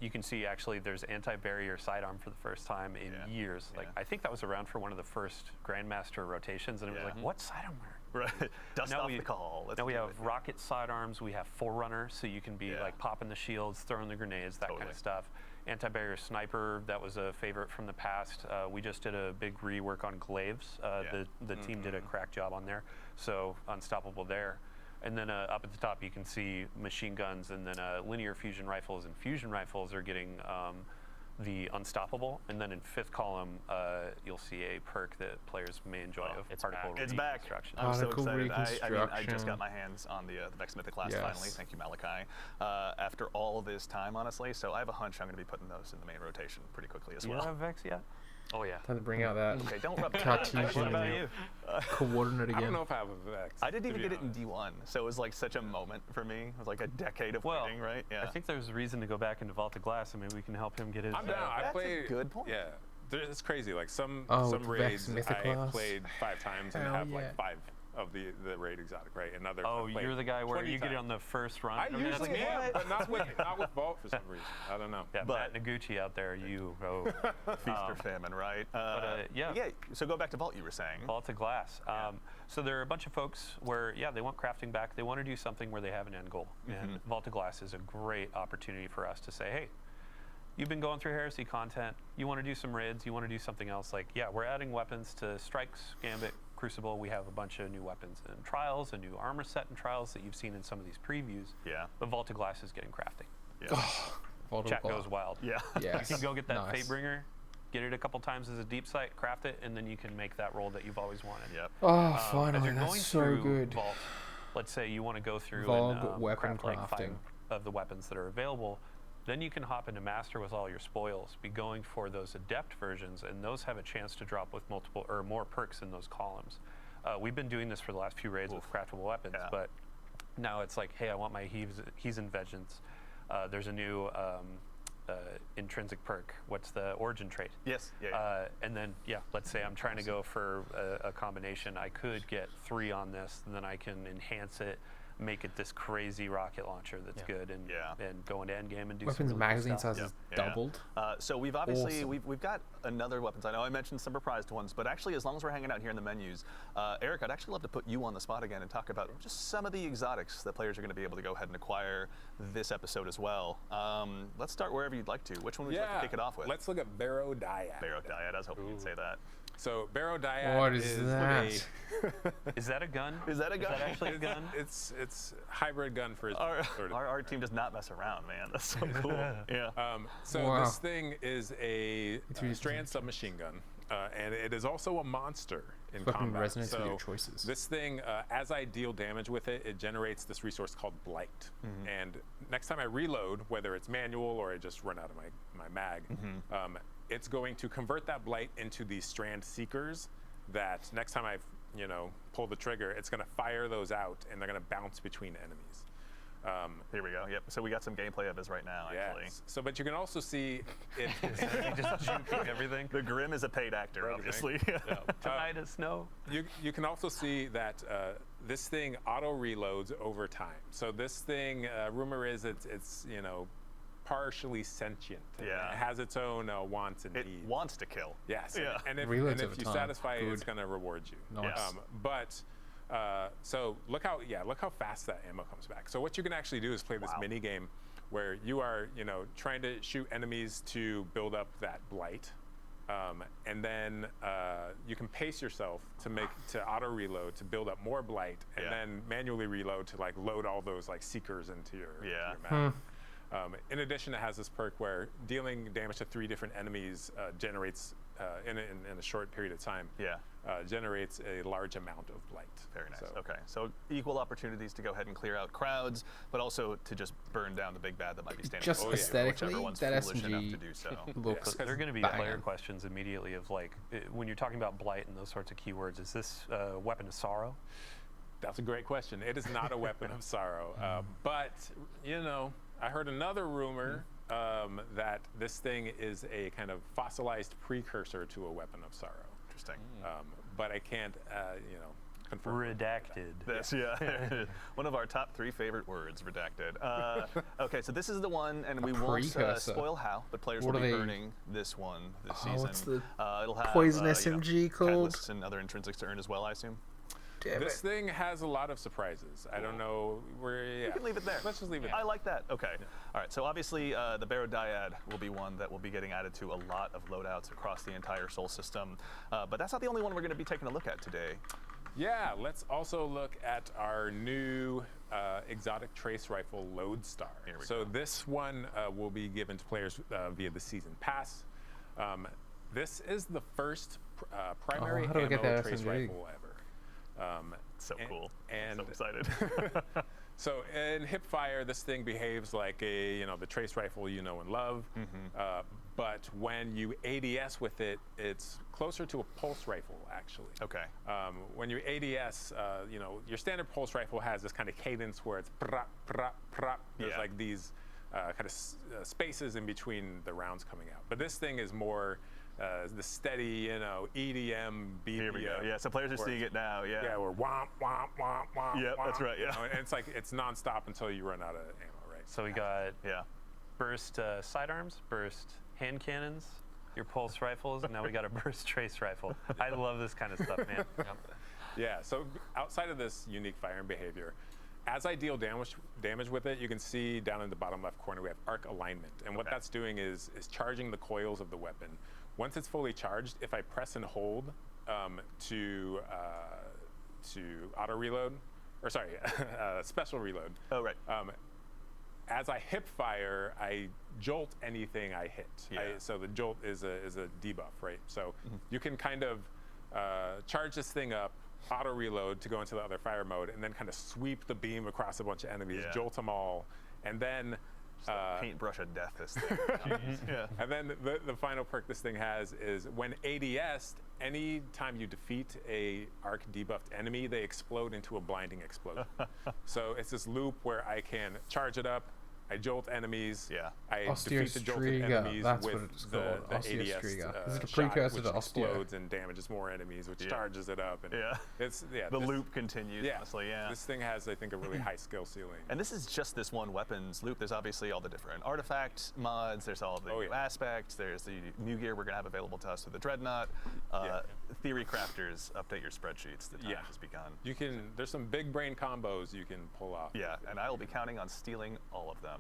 You can see actually there's anti-barrier sidearm for the first time in years. Like, I think that was around for one of the first Grandmaster rotations, and it was like, what sidearm are Right. Dust now off the call. Let's now we do have it. rocket sidearms, we have Forerunner, so you can be like popping the shields, throwing the grenades, that kind of stuff. Anti-barrier sniper, that was a favorite from the past. We just did a big rework on glaives. The team did a crack job on there, so unstoppable there. And then up at the top you can see machine guns, and then linear fusion rifles and fusion rifles are getting the unstoppable. And then in fifth column, you'll see a perk that players may enjoy of particle It's back. reconstruction. I'm so Particle excited. I mean, I just reconstruction. got my hands on the Vex Mythic class Yes. finally. Thank you, Malachi. After all of this time, honestly, so I have a hunch I'm going to be putting those in the main rotation pretty quickly as Do you well. have Vex yet? Oh yeah. Time to bring out that Okay, don't rub it in. Cartesian What about you? coordinate I don't again. know if I have a Vex. I didn't to even be get it in honest. D1, so it was like such a moment for me. It was like a decade of Well, waiting, right? Yeah. I think there's a reason to go back into Vault of Glass. I mean, we can help him get his. I'm down. I That's a played. good point. Yeah, it's crazy. Like some with raids Vex Mythic I class? played 5 times and Hell have yeah. like 5 of the raid exotic, right? And others. Oh, I've played you're the guy where 20 you get it times. on the first run. I mean, that's usually me. am, but not with Vault for some reason. I don't know. Yeah, But- Matt Noguchi out there, you go. Feast or famine, right? yeah. So go back to Vault, you were saying. Vault of Glass. So there are a bunch of folks where, they want crafting back. They want to do something where they have an end goal. And Vault of Glass is a great opportunity for us to say, hey, you've been going through Heresy content. You want to do some raids. You want to do something else. Like, we're adding weapons to Strikes, Gambit, Crucible. We have a bunch of new weapons in Trials, a new armor set in Trials that you've seen in some of these previews. Yeah. But Vault of Glass is getting crafting. Yeah. Vault of Chat Glass. goes wild. Yeah. Yes. You can go get that Nice. Fatebringer, get it a couple times as a deep sight, craft it, and then you can make that roll that you've always wanted. Yep. Oh, As finally, you're going that's so through good. Vault, let's say you want to go through Vogue and weapon craft like 5 crafting. of the weapons that are available. Then you can hop into Master with all your spoils, be going for those Adept versions, and those have a chance to drop with multiple or more perks in those columns. We've been doing this for the last few raids with craftable weapons, but now it's like, hey, I want my Heathen Vengeance. There's a new intrinsic perk. What's the origin trait? Yes. And then, let's say I'm trying to go for a combination. I could get 3 on this, and then I can enhance it, make it this crazy rocket launcher that's good, and go into endgame and do Weapons some really magazine cool stuff. size is doubled. So we've obviously Awesome. we've got another weapons. I know I mentioned some reprised ones, but actually, as long as we're hanging out here in the menus, Eric, I'd actually love to put you on the spot again and talk about just some of the exotics that players are going to be able to go ahead and acquire this episode as well. Let's start wherever you'd like to. Which one would you like to kick it off with? Let's look at Barrow Dyad. Barrow Dyad. I was hoping you'd say that. So Barrow Dyad What is that? Is that a gun? Is that a gun? Is that actually a gun? It's hybrid gun for his sort of Our team does not mess around, man. That's so cool. Yeah. So Wow. this thing is a really strand submachine gun, and it is also a monster in Fucking combat. resonates so with your choices. This thing, as I deal damage with it, it generates this resource called Blight. And next time I reload, whether it's manual or I just run out of my mag, it's going to convert that Blight into these strand seekers that next time I pull the trigger, it's going to fire those out, and they're going to bounce between enemies. Here we go. Yep. So we got some gameplay of this right now, actually. Yes. So, but you can also see it. Just juking everything. The Grim is a paid actor, obviously. Tonight is snow. You can also see that this thing auto reloads over time. So this thing, rumor is it's partially sentient. Yeah. It has its own wants and It needs. wants to kill. Yes. Yeah. And if Reloads you over time. satisfy it, it's Good. going to reward you. Nice. So look how fast that ammo comes back. So what you can actually do is play this mini game where you are trying to shoot enemies to build up that Blight. And then you can pace yourself to auto reload to build up more Blight, and then manually reload to load all those seekers into your mag. In addition, it has this perk where dealing damage to 3 different enemies generates in a short period of time. Generates a large amount of Blight. Very nice. So, Okay, so equal opportunities to go ahead and clear out crowds, but also to just burn down the big bad that might be standing. Just in the way, aesthetically, whichever one's that foolish enough SMG to do so. looks There are going to be banging. player questions immediately of when you're talking about Blight and those sorts of keywords, is this weapon of sorrow? That's a great question. It is not a weapon of sorrow. But, you know, I heard another rumor that this thing is a kind of fossilized precursor to a weapon of sorrow. Interesting. But I can't, you know, confirm. Redacted. This, yeah. One of our top 3 favorite words, redacted. Okay, so this is the one, and we won't spoil how, but players will be burning this one this season. What's the it'll have poison SMG called? Catalysts and other intrinsics to earn as well, I assume. Damn This it. thing has a lot of surprises. I don't know where. Yeah. You can leave it there. Let's just leave it I there. like that. Okay. All right. So obviously, the Barodiad will be one that will be getting added to a lot of loadouts across the entire Sol system. But that's not the only one we're going to be taking a look at today. Yeah, let's also look at our new exotic trace rifle Lodestar. So this one will be given to players via the season pass. This is the first primary how do I get ammo that trace SMG? rifle ever. So cool. And So excited. so in hipfire, this thing behaves like a, you know, the trace rifle you know and love. But when you ADS with it, it's closer to a pulse rifle, actually. Okay. When you ADS, you know, your standard pulse rifle has this kind of cadence where it's prap, prap, prap. There's like these kind of spaces in between the rounds coming out. But this thing is more the steady, you know, EDM BPM. Here we go. Yeah, so players are seeing it now. Yeah. Yeah, we're womp, womp, womp, womp. Yep, that's right, yeah. You know, and it's like, it's nonstop until you run out of ammo, right? So we got Yeah. burst sidearms, burst hand cannons, your pulse rifles, and now we got a burst trace rifle. I love this kind of stuff, man. Yeah, so outside of this unique firing behavior, as I deal damage with it, you can see down in the bottom left corner we have arc alignment. And what that's doing is charging the coils of the weapon. Once it's fully charged, if I press and hold to auto reload, or sorry, special reload. Oh, right. As I hip fire, I jolt anything I hit. Yeah. So the jolt is a debuff, right? So you can kind of charge this thing up, auto reload to go into the other fire mode, and then kind of sweep the beam across a bunch of enemies, jolt them all, and then Paintbrush of death, this thing. Yeah. and then the final perk this thing has is when ADS'd, any time you defeat a arc debuffed enemy, they explode into a blinding explosion. So it's this loop where I can charge it up, I jolt enemies, I defeat the jolted enemies with the ADS Is it a shot, precursor which to Ostia? explodes and damages more enemies, which charges it up. And it's The loop continues, honestly, This thing has, I think, a really high skill ceiling. And this is just this one weapons loop. There's obviously all the different artifact mods. There's all the new aspects. There's the new gear we're going to have available to us with the Dreadnought. Theory crafters, update your spreadsheets. The time has begun. You can. There's some big brain combos you can pull off. Yeah, and I will be counting on stealing all of them.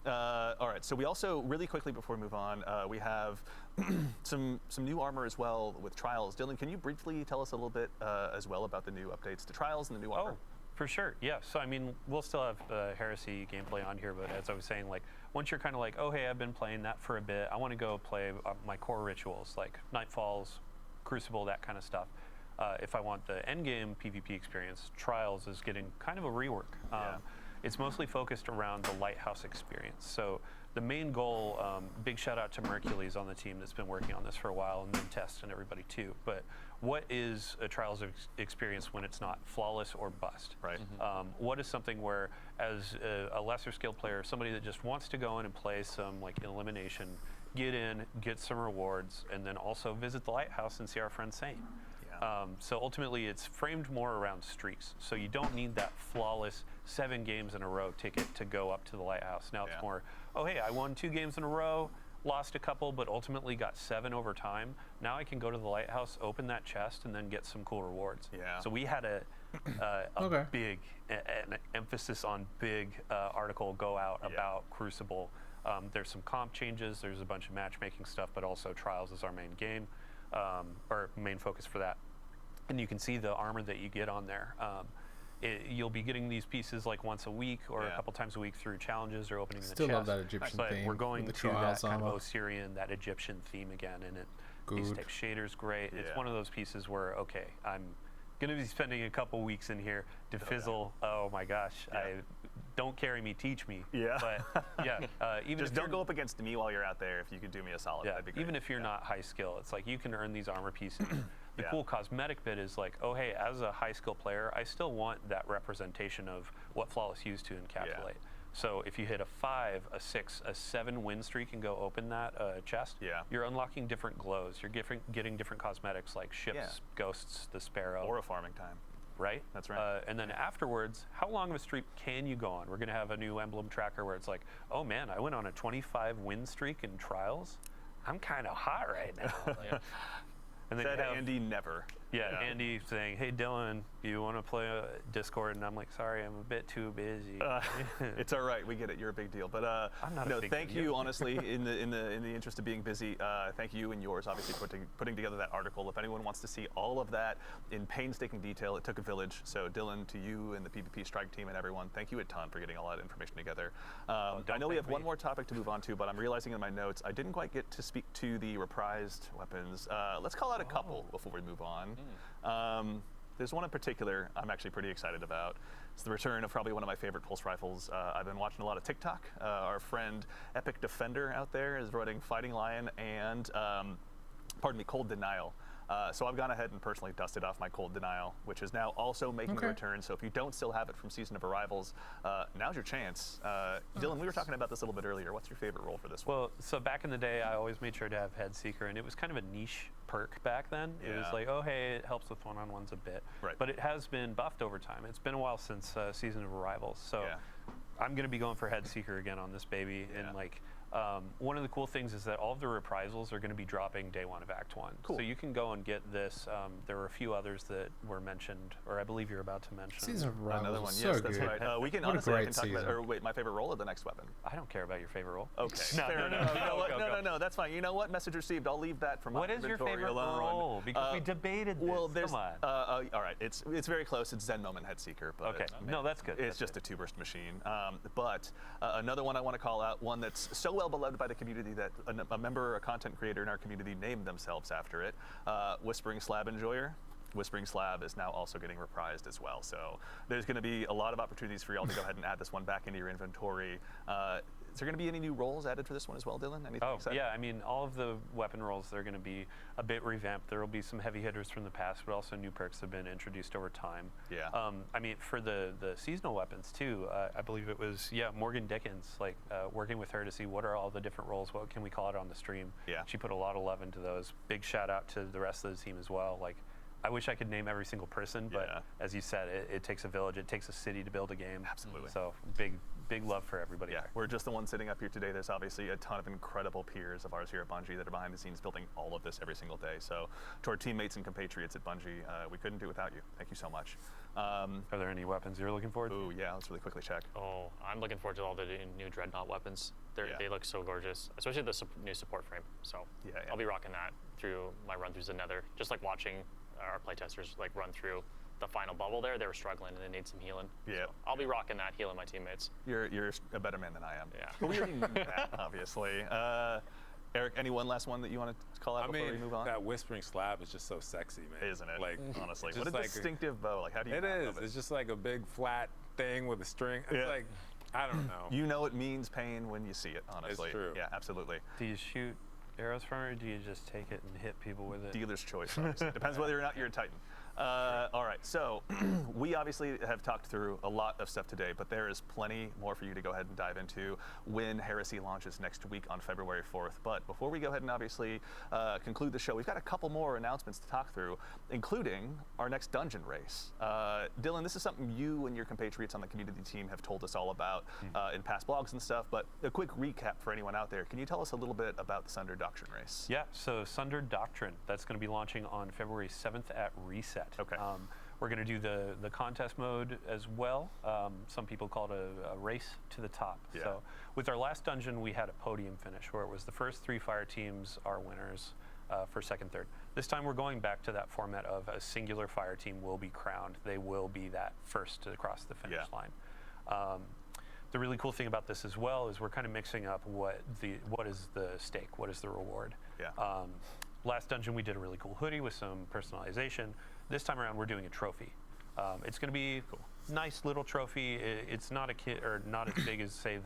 All right, so we also, really quickly before we move on, we have some new armor as well with Trials. Dylan, can you briefly tell us a little bit as well about the new updates to Trials and the new armor? Oh, for sure. Yeah. So I mean, we'll still have Heresy gameplay on here, but as I was saying, like once you're kind of like, oh hey, I've been playing that for a bit, I want to go play my core rituals like Nightfalls, Crucible, that kind of stuff. If I want the end game PvP experience, Trials is getting kind of a rework. It's mostly focused around the Lighthouse experience. So the main goal, big shout out to Mercules on the team that's been working on this for a while, and then Test and everybody too. But what is a Trials experience when it's not flawless or bust? Right. What is something where, as a lesser skilled player, somebody that just wants to go in and play some like elimination, get in, get some rewards, and then also visit the Lighthouse and see our friend Sane. So ultimately, it's framed more around streaks. So you don't need that flawless 7 games in a row ticket to go up to the Lighthouse. Now it's more, oh hey, I won 2 games in a row, lost a couple, but ultimately got 7 over time. Now I can go to the Lighthouse, open that chest, and then get some cool rewards. So we had a big, an emphasis on big article go out about Crucible. There's some comp changes, there's a bunch of matchmaking stuff, but also Trials is our main game, or main focus for that. And you can see the armor that you get on there. You'll be getting these pieces like once a week or a couple times a week through challenges or opening the chest. Still love that Egyptian but theme. we're going with the to that Trials kind armor. of Osirian, that Egyptian theme again, and these Good. text shaders great. It's one of those pieces where, okay, I'm going to be spending a couple weeks in here to fizzle. Oh my gosh, don't carry me, teach me. But even just if don't go up against me while you're out there. If you could do me a solid, that'd be great. even if you're not high skill, it's like you can earn these armor pieces. The cool cosmetic bit is like, oh, hey, as a high skill player, I still want that representation of what Flawless used to encapsulate. So if you hit a 5, a 6, a 7 win streak and go open that chest, you're unlocking different glows. You're getting different cosmetics like ships, ghosts, the sparrow. Aura farming time. Right? That's right. And then afterwards, how long of a streak can you go on? We're going to have a new emblem tracker where it's like, oh man, I went on a 25 win streak in Trials. I'm kind of hot right now. And then Said Andy never. Yeah, Andy saying, hey, Dylan, you want to play Discord? And I'm like, sorry, I'm a bit too busy. It's all right. We get it. You're a big deal. But I'm not no, a big thank deal. you, honestly, in the interest of being busy. Thank you and yours, obviously, putting together that article. If anyone wants to see all of that in painstaking detail, it took a village. So Dylan, to you and the PvP Strike team and everyone, thank you a ton for getting all that information together. I know we have one more topic to move on to, but I'm realizing in my notes I didn't quite get to speak to the reprised weapons. Let's call out a couple before we move on. There's one in particular I'm actually pretty excited about. It's the return of probably one of my favorite pulse rifles. I've been watching a lot of TikTok. Our friend Epic Defender out there is running Fighting Lion and, Cold Denial. So I've gone ahead and personally dusted off my Cold Denial, which is now also making a return. So if you don't still have it from Season of Arrivals, now's your chance. Dylan, we were talking about this a little bit earlier. What's your favorite role for this one? Well, so back in the day, I always made sure to have Head Seeker, and it was kind of a niche perk back then. It was like, oh, hey, it helps with one-on-ones a bit. Right. But it has been buffed over time. It's been a while since Season of Arrivals. So I'm going to be going for Head Seeker again on this baby. And like, one of the cool things is that all of the reprisals are going to be dropping day 1 of Act 1. Cool. So you can go and get this. There were a few others that were mentioned, or I believe you're about to mention. Season of Arrivals. Another one, So yes, that's good. right. We can What a honestly, I great can talk about, season. or wait, my favorite role or the next weapon? I don't care about your favorite role. Okay, fair enough. You know what? No, that's fine. You know what? Message received. I'll leave that for my What is your inventory favorite alone. role? Because we debated this. Well, there's, Come on. all right, it's very close. It's Zen Moment Head Seeker. But Okay, no, that's good. It's just a two-burst machine. But another one I want to call out, one that's so well beloved by the community that a member or a content creator in our community named themselves after it, Whispering Slab Enjoyer. Whispering Slab is now also getting reprised as well. So there's going to be a lot of opportunities for y'all to go ahead and add this one back into your inventory. Is there going to be any new roles added for this one as well, Dylan? Anything exciting? Yeah, I mean, all of the weapon roles, they're going to be a bit revamped. There will be some heavy hitters from the past, but also new perks have been introduced over time. Yeah. I mean, for the seasonal weapons too, I believe it was, Morgan Dickens, like working with her to see what are all the different roles, what can we call it on the stream. Yeah. She put a lot of love into those. Big shout out to the rest of the team as well. Like, I wish I could name every single person, but as you said, it takes a village, it takes a city to build a game. Absolutely. So big love for everybody. Yeah, we're just the ones sitting up here today. There's obviously a ton of incredible peers of ours here at Bungie that are behind the scenes building all of this every single day. So to our teammates and compatriots at Bungie, we couldn't do it without you. Thank you so much. Are there any weapons you're looking forward to? Ooh, yeah, let's really quickly check. Oh, I'm looking forward to all the new Dreadnought weapons. They look so gorgeous, especially the new support frame. So I'll be rocking that through my run throughs of Nether. Just like watching our playtesters like run through the final bubble there. They were struggling and they need some healing. Yeah. So I'll be rocking that, healing my teammates. You're a better man than I am. Yeah. But we already knew that, obviously. Eric, any one last one that you want to call out before we move on? That Whispering Slab is just so sexy, man. Isn't it? Like, honestly, just what a like distinctive bow. Like, how do you? It not is. love it? It's just like a big flat thing with a string. It's like, I don't know. You know it means pain when you see it, honestly. It's true. Yeah, absolutely. Do you shoot arrows from it, or do you just take it and hit people with it? Dealer's choice. Obviously. Depends whether or not you're a Titan. All right, so we obviously have talked through a lot of stuff today, but there is plenty more for you to go ahead and dive into when Heresy launches next week on February 4th. But before we go ahead and obviously conclude the show, we've got a couple more announcements to talk through, including our next dungeon race. Dylan, this is something you and your compatriots on the community team have told us all about in past blogs and stuff, but a quick recap for anyone out there. Can you tell us a little bit about the Sunder Doctrine race? Yeah, so Sunder Doctrine, that's going to be launching on February 7th at Reset. Okay. We're going to do the contest mode as well. Some people call it a race to the top. Yeah. So with our last dungeon, we had a podium finish where it was the first 3 fire teams are winners for second, third. This time we're going back to that format of a singular fire team will be crowned. They will be that first to cross the finish line. The really cool thing about this as well is we're kind of mixing up what is the stake, what is the reward. Yeah. Last dungeon we did a really cool hoodie with some personalization. This time around we're doing a trophy. It's going to be a nice little trophy. It's not a kit or not as big as say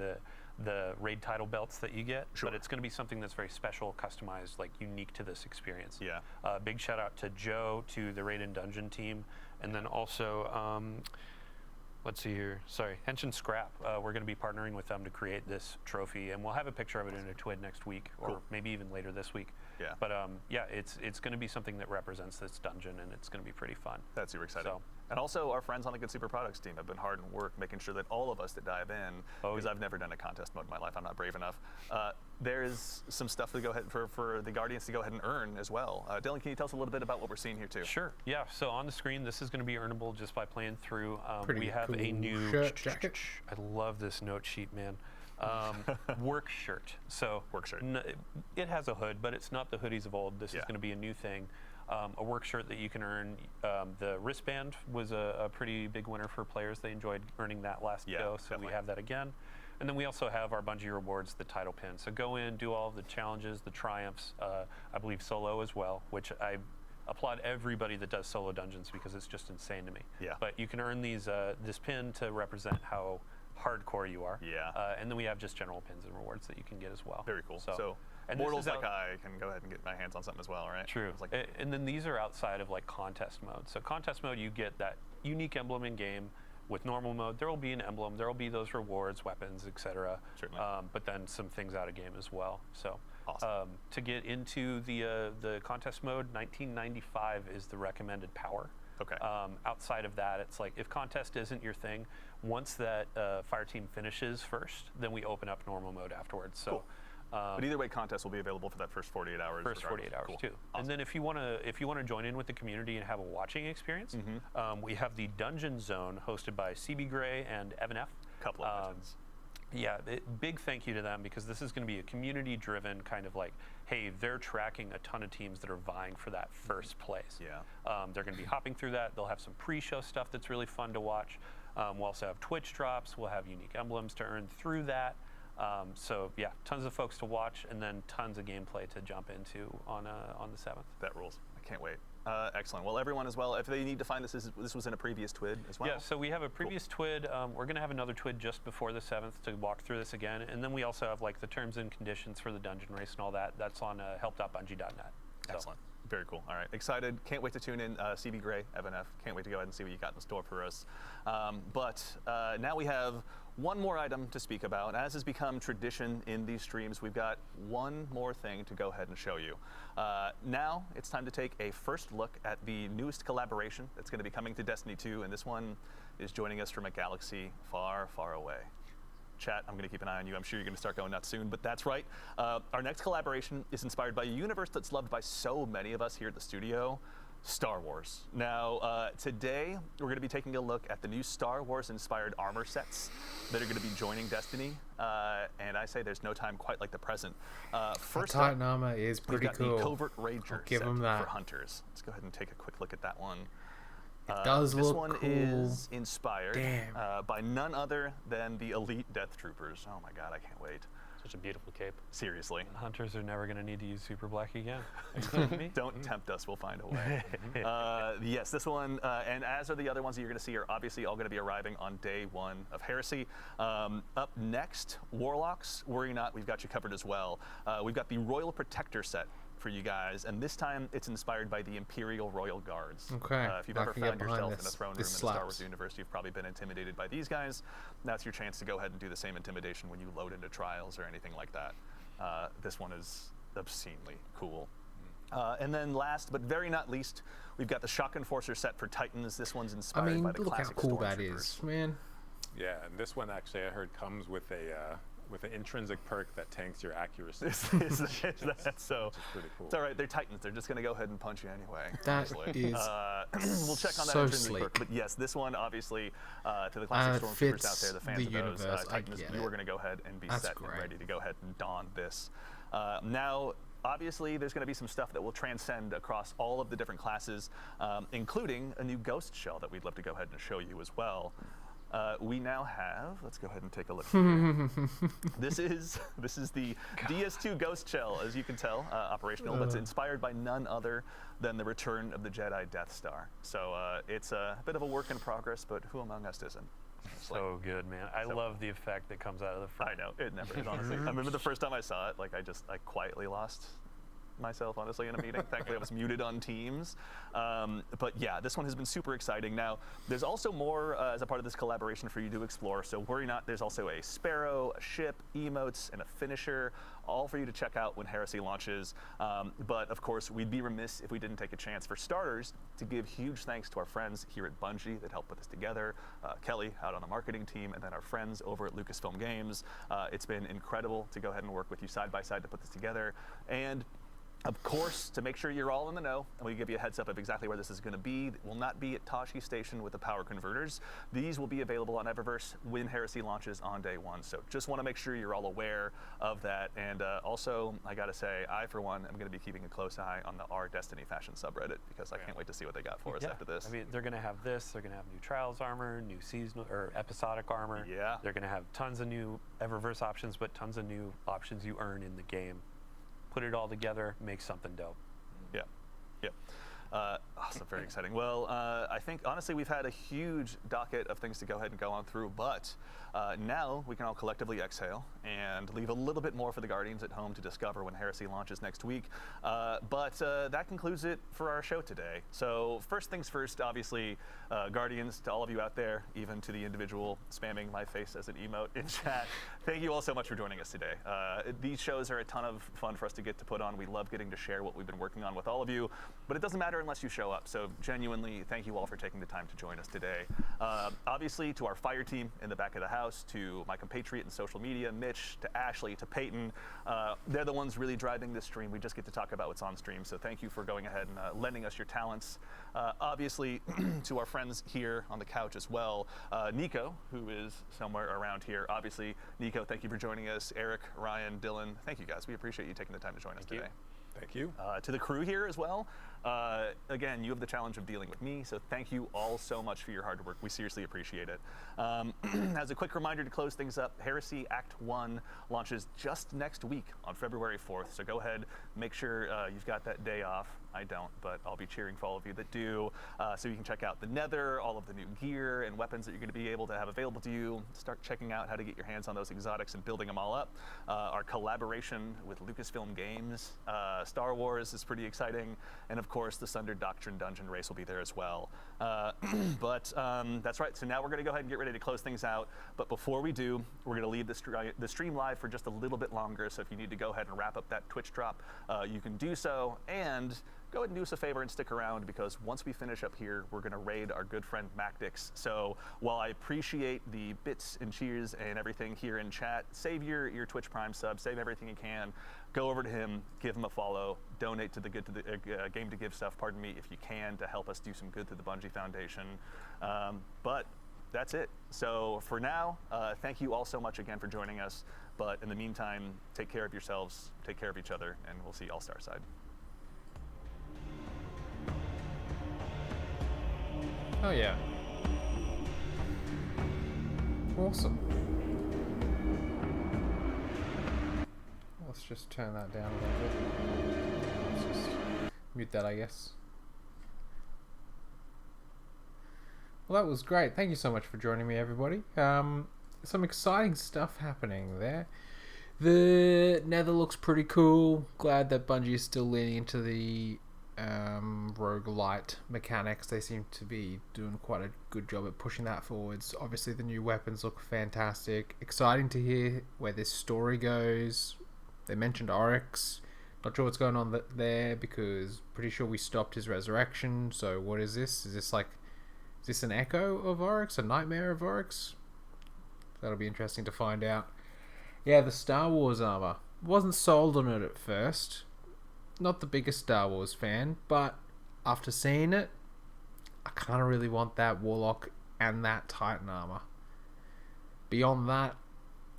the raid title belts that you get, Sure. but it's going to be something that's very special, customized, like unique to this experience. Yeah. Big shout out to Joe, to the Raid and Dungeon team, and then also, let's see here. Sorry, Henshin Scrap. We're going to be partnering with them to create this trophy, and we'll have a picture of it in a TWID next week, or Cool. maybe even later this week. Yeah. But yeah, it's going to be something that represents this dungeon, and it's going to be pretty fun. That's super exciting. So- And also, our friends on the Good Super Products team have been hard at work making sure that all of us that dive in, because yeah. I've never done a contest mode in my life, I'm not brave enough. There is some stuff to go ahead for the Guardians to go ahead and earn as well. Dylan, can you tell us a little bit about what we're seeing here too? Sure. Yeah. So on the screen, this is going to be earnable just by playing through. Pretty we have a cool new shirt jacket. I love this note sheet, man. Work shirt. So Work shirt. It has a hood, but it's not the hoodies of old. This is Yeah. going to be a new thing. A work shirt that you can earn. The wristband was a pretty big winner for players. They enjoyed earning that last Yeah, go, so definitely. we have that again. And then we also have our Bungie rewards, the title pin. So go in, do all of the challenges, the triumphs. I believe solo as well, which I applaud everybody that does solo dungeons because it's just insane to me. Yeah. But you can earn these this pin to represent how hardcore you are. Yeah. And then we have just general pins and rewards that you can get as well. Very cool. So and this mortals is like out- I can go ahead and get my hands on something as well, right? True. It's like, And then these are outside of like contest mode. So contest mode, you get that unique emblem in game. With normal mode, there will be an emblem. There will be those rewards, weapons, etc. Certainly. But then some things out of game as well. So Awesome. to get into the contest mode, 1995 is the recommended power. Okay. Outside of that, it's like if contest isn't your thing, once that fire team finishes first, then we open up normal mode afterwards. So. Cool. But either way, contests will be available for that first 48 hours. First 48 hours Cool. too. Awesome. And then if you want to join in with the community and have a watching experience, we have the Dungeon Zone hosted by CB Gray and Evan F. Couple of legends. Yeah, big thank you to them because this is going to be a community-driven kind of like, hey, they're tracking a ton of teams that are vying for that first place. Yeah. They're going to be hopping through that. They'll have some pre-show stuff that's really fun to watch. We'll also have Twitch drops. We'll have unique emblems to earn through that. So yeah, tons of folks to watch, and then tons of gameplay to jump into on the 7th. That rules. I can't wait. Excellent. Well, everyone as well, if they need to find this was in a previous TWID as well? Yeah, so we have a previous TWID. We're going to have another TWID just before the 7th to walk through this again. And then we also have like the terms and conditions for the dungeon race and all that. That's on help.bungie.net. So. Excellent. Very cool. All right. Excited. Can't wait to tune in. CB Gray, Evan F. Can't wait to go ahead and see what you got in store for us. But now we have one more item to speak about. As has become tradition in these streams, we've got one more thing to go ahead and show you. Now it's time to take a first look at the newest collaboration that's going to be coming to Destiny 2, and this one is joining us from a galaxy far, far away. Chat, I'm going to keep an eye on you. I'm sure you're going to start going nuts soon, but that's right. Our next collaboration is inspired by a universe that's loved by so many of us here at the studio, Star Wars. Now, today, we're going to be taking a look at the new Star Wars-inspired armor sets that are going to be joining Destiny, and I say there's no time quite like the present. First Titan up, armor is we've pretty got cool. the Covert Ranger I'll give set 'em that. for Hunters. Let's go ahead and take a quick look at that one. It does This look one cool. is inspired Damn. by none other than the Elite Death Troopers. Oh my god, I can't wait. Such a beautiful cape. Seriously. Hunters are never going to need to use Super Black again. Are you kidding me? Don't tempt us, we'll find a way. Yes, this one, and as are the other ones that you're going to see, are obviously all going to be arriving on day 1 of Heresy. Up next, Warlocks. Worry not, we've got you covered as well. We've got the Royal Protector set for you guys, and this time it's inspired by the Imperial Royal Guards. Okay, If you've I ever can get found behind yourself in a this. throne room in This the Star Wars slaps. universe, you've probably been intimidated by these guys. That's your chance to go ahead and do the same intimidation when you load into trials or anything like that. This one is obscenely cool. And then last, but very not least, we've got the Shock Enforcer set for Titans. This one's I inspired mean, by the look how classic cool that Stormtroopers. is, man. Yeah, and this one actually I heard comes with an intrinsic perk that tanks your accuracy. That's so. Which is pretty cool. It's all right. They're Titans. They're just going to go ahead and punch you anyway. That honestly. is We'll check on that so intrinsic perk. sleek. But yes, this one obviously to the classic Stormtroopers fits out there, the fans the of those universe, I Titans, get you it. are going to go ahead and be That's set great. and ready to go ahead and don this. Now, obviously, there's going to be some stuff that will transcend across all of the different classes, including a new Ghost Shell that we'd love to go ahead and show you as well. We now have, let's go ahead and take a look here. This is the DS2 Ghost Shell, as you can tell, operational, that's inspired by none other than the return of the Jedi Death Star. So it's a bit of a work in progress, but who among us isn't? It's So good, man. I love the effect that comes out of the front. I know, it never is, honestly. I remember the first time I saw it, like I quietly lost myself, honestly, in a meeting. Thankfully, I was muted on Teams. But yeah, this one has been super exciting. Now, there's also more as a part of this collaboration for you to explore, so worry not. There's also a Sparrow, a ship, emotes, and a finisher, all for you to check out when Heresy launches. But of course, we'd be remiss if we didn't take a chance, for starters, to give huge thanks to our friends here at Bungie that helped put this together, Kelly out on the marketing team, and then our friends over at Lucasfilm Games. It's been incredible to go ahead and work with you side by side to put this together. And of course, to make sure you're all in the know, and we give you a heads up of exactly where this is going to be, it will not be at Tashi Station with the power converters. These will be available on Eververse when Heresy launches on day one. So just want to make sure you're all aware of that. And also, I got to say, I, for one, am going to be keeping a close eye on the R Destiny fashion subreddit, because I can't wait to see what they got for us after this. I mean, they're going to have this. They're going to have new Trials armor, new seasonal or episodic armor. Yeah. They're going to have tons of new Eververse options, but tons of new options you earn in the game. Put it all together, make something dope. Yeah, yeah. Awesome, very exciting. Well, I think, honestly, we've had a huge docket of things to go ahead and go on through, but now we can all collectively exhale and leave a little bit more for the Guardians at home to discover when Heresy launches next week. But that concludes it for our show today. So first things first, obviously, Guardians, to all of you out there, even to the individual spamming my face as an emote in chat, thank you all so much for joining us today. These shows are a ton of fun for us to get to put on. We love getting to share what we've been working on with all of you, but it doesn't matter unless you show up. So genuinely, thank you all for taking the time to join us today. Obviously, to our fire team in the back of the house, to my compatriot in social media, Mitch, to Ashley, to Peyton, they're the ones really driving this stream. We just get to talk about what's on stream. So thank you for going ahead and lending us your talents. Obviously, to our friends here on the couch as well, Nico, who is somewhere around here. Obviously, Nico, thank you for joining us. Eric, Ryan, Dylan, thank you guys. We appreciate you taking the time to join us today. Thank you. To the crew here as well. Again, you have the challenge of dealing with me, so thank you all so much for your hard work. We seriously appreciate it. As a quick reminder to close things up, Heresy Act 1 launches just next week on February 4th, so go ahead, make sure you've got that day off. I don't, but I'll be cheering for all of you that do, so you can check out the Nether, all of the new gear and weapons that you're going to be able to have available to you. Start checking out how to get your hands on those exotics and building them all up. Our collaboration with Lucasfilm Games, Star Wars is pretty exciting, and of course the Sundered Doctrine Dungeon Race will be there as well. But that's right, so now we're going to go ahead and get ready to close things out, but before we do, we're going to leave the stream live for just a little bit longer, so if you need to go ahead and wrap up that Twitch drop, you can do so, and go ahead and do us a favor and stick around, because once we finish up here, we're going to raid our good friend Macdix. So while I appreciate the bits and cheers and everything here in chat, save your Twitch Prime sub, save everything you can, go over to him, give him a follow, donate to the Game to Give stuff, pardon me, if you can, to help us do some good to the Bungie Foundation. But that's it. So for now, thank you all so much again for joining us. But in the meantime, take care of yourselves, take care of each other, and we'll see you all Starside. Oh yeah. Awesome. Let's just turn that down a little bit. Let's just mute that, I guess. Well, that was great. Thank you so much for joining me, everybody. Some exciting stuff happening there. The Nether looks pretty cool. Glad that Bungie is still leaning into the roguelite mechanics. They seem to be doing quite a good job at pushing that forwards. Obviously the new weapons look fantastic. Exciting to hear where this story goes. They mentioned Oryx. Not sure what's going on there, because pretty sure we stopped his resurrection. So what is this? Is this an echo of Oryx? A nightmare of Oryx? That'll be interesting to find out. Yeah, the Star Wars armor. Wasn't sold on it at first. Not the biggest Star Wars fan, but after seeing it, I kind of really want that Warlock and that Titan armor. Beyond that,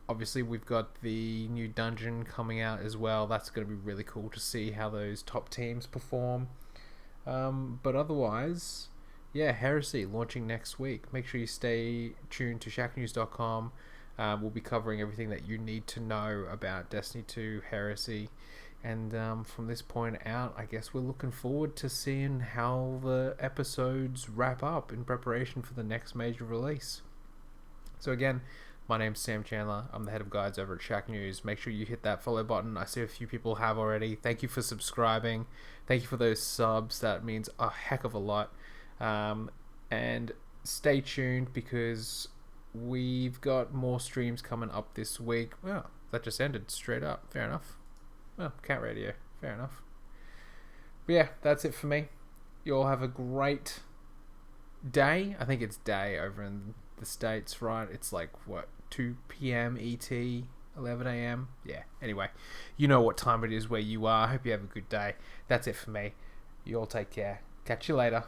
obviously we've got the new dungeon coming out as well. That's going to be really cool to see how those top teams perform. But otherwise, yeah, Heresy launching next week. Make sure you stay tuned to shacknews.com. We'll be covering everything that you need to know about Destiny 2 Heresy. And from this point out, I guess we're looking forward to seeing how the episodes wrap up in preparation for the next major release. So again, my name's Sam Chandler. I'm the head of guides over at Shacknews. Make sure you hit that follow button. I see a few people have already. Thank you for subscribing. Thank you for those subs. That means a heck of a lot. And stay tuned because we've got more streams coming up this week. Well, that just ended straight up. Fair enough. Well, cat radio. Fair enough. But yeah, that's it for me. You all have a great day. I think it's day over in the States, right? It's like, what, 2 p.m. ET, 11 a.m.? Yeah, anyway. You know what time it is where you are. I hope you have a good day. That's it for me. You all take care. Catch you later.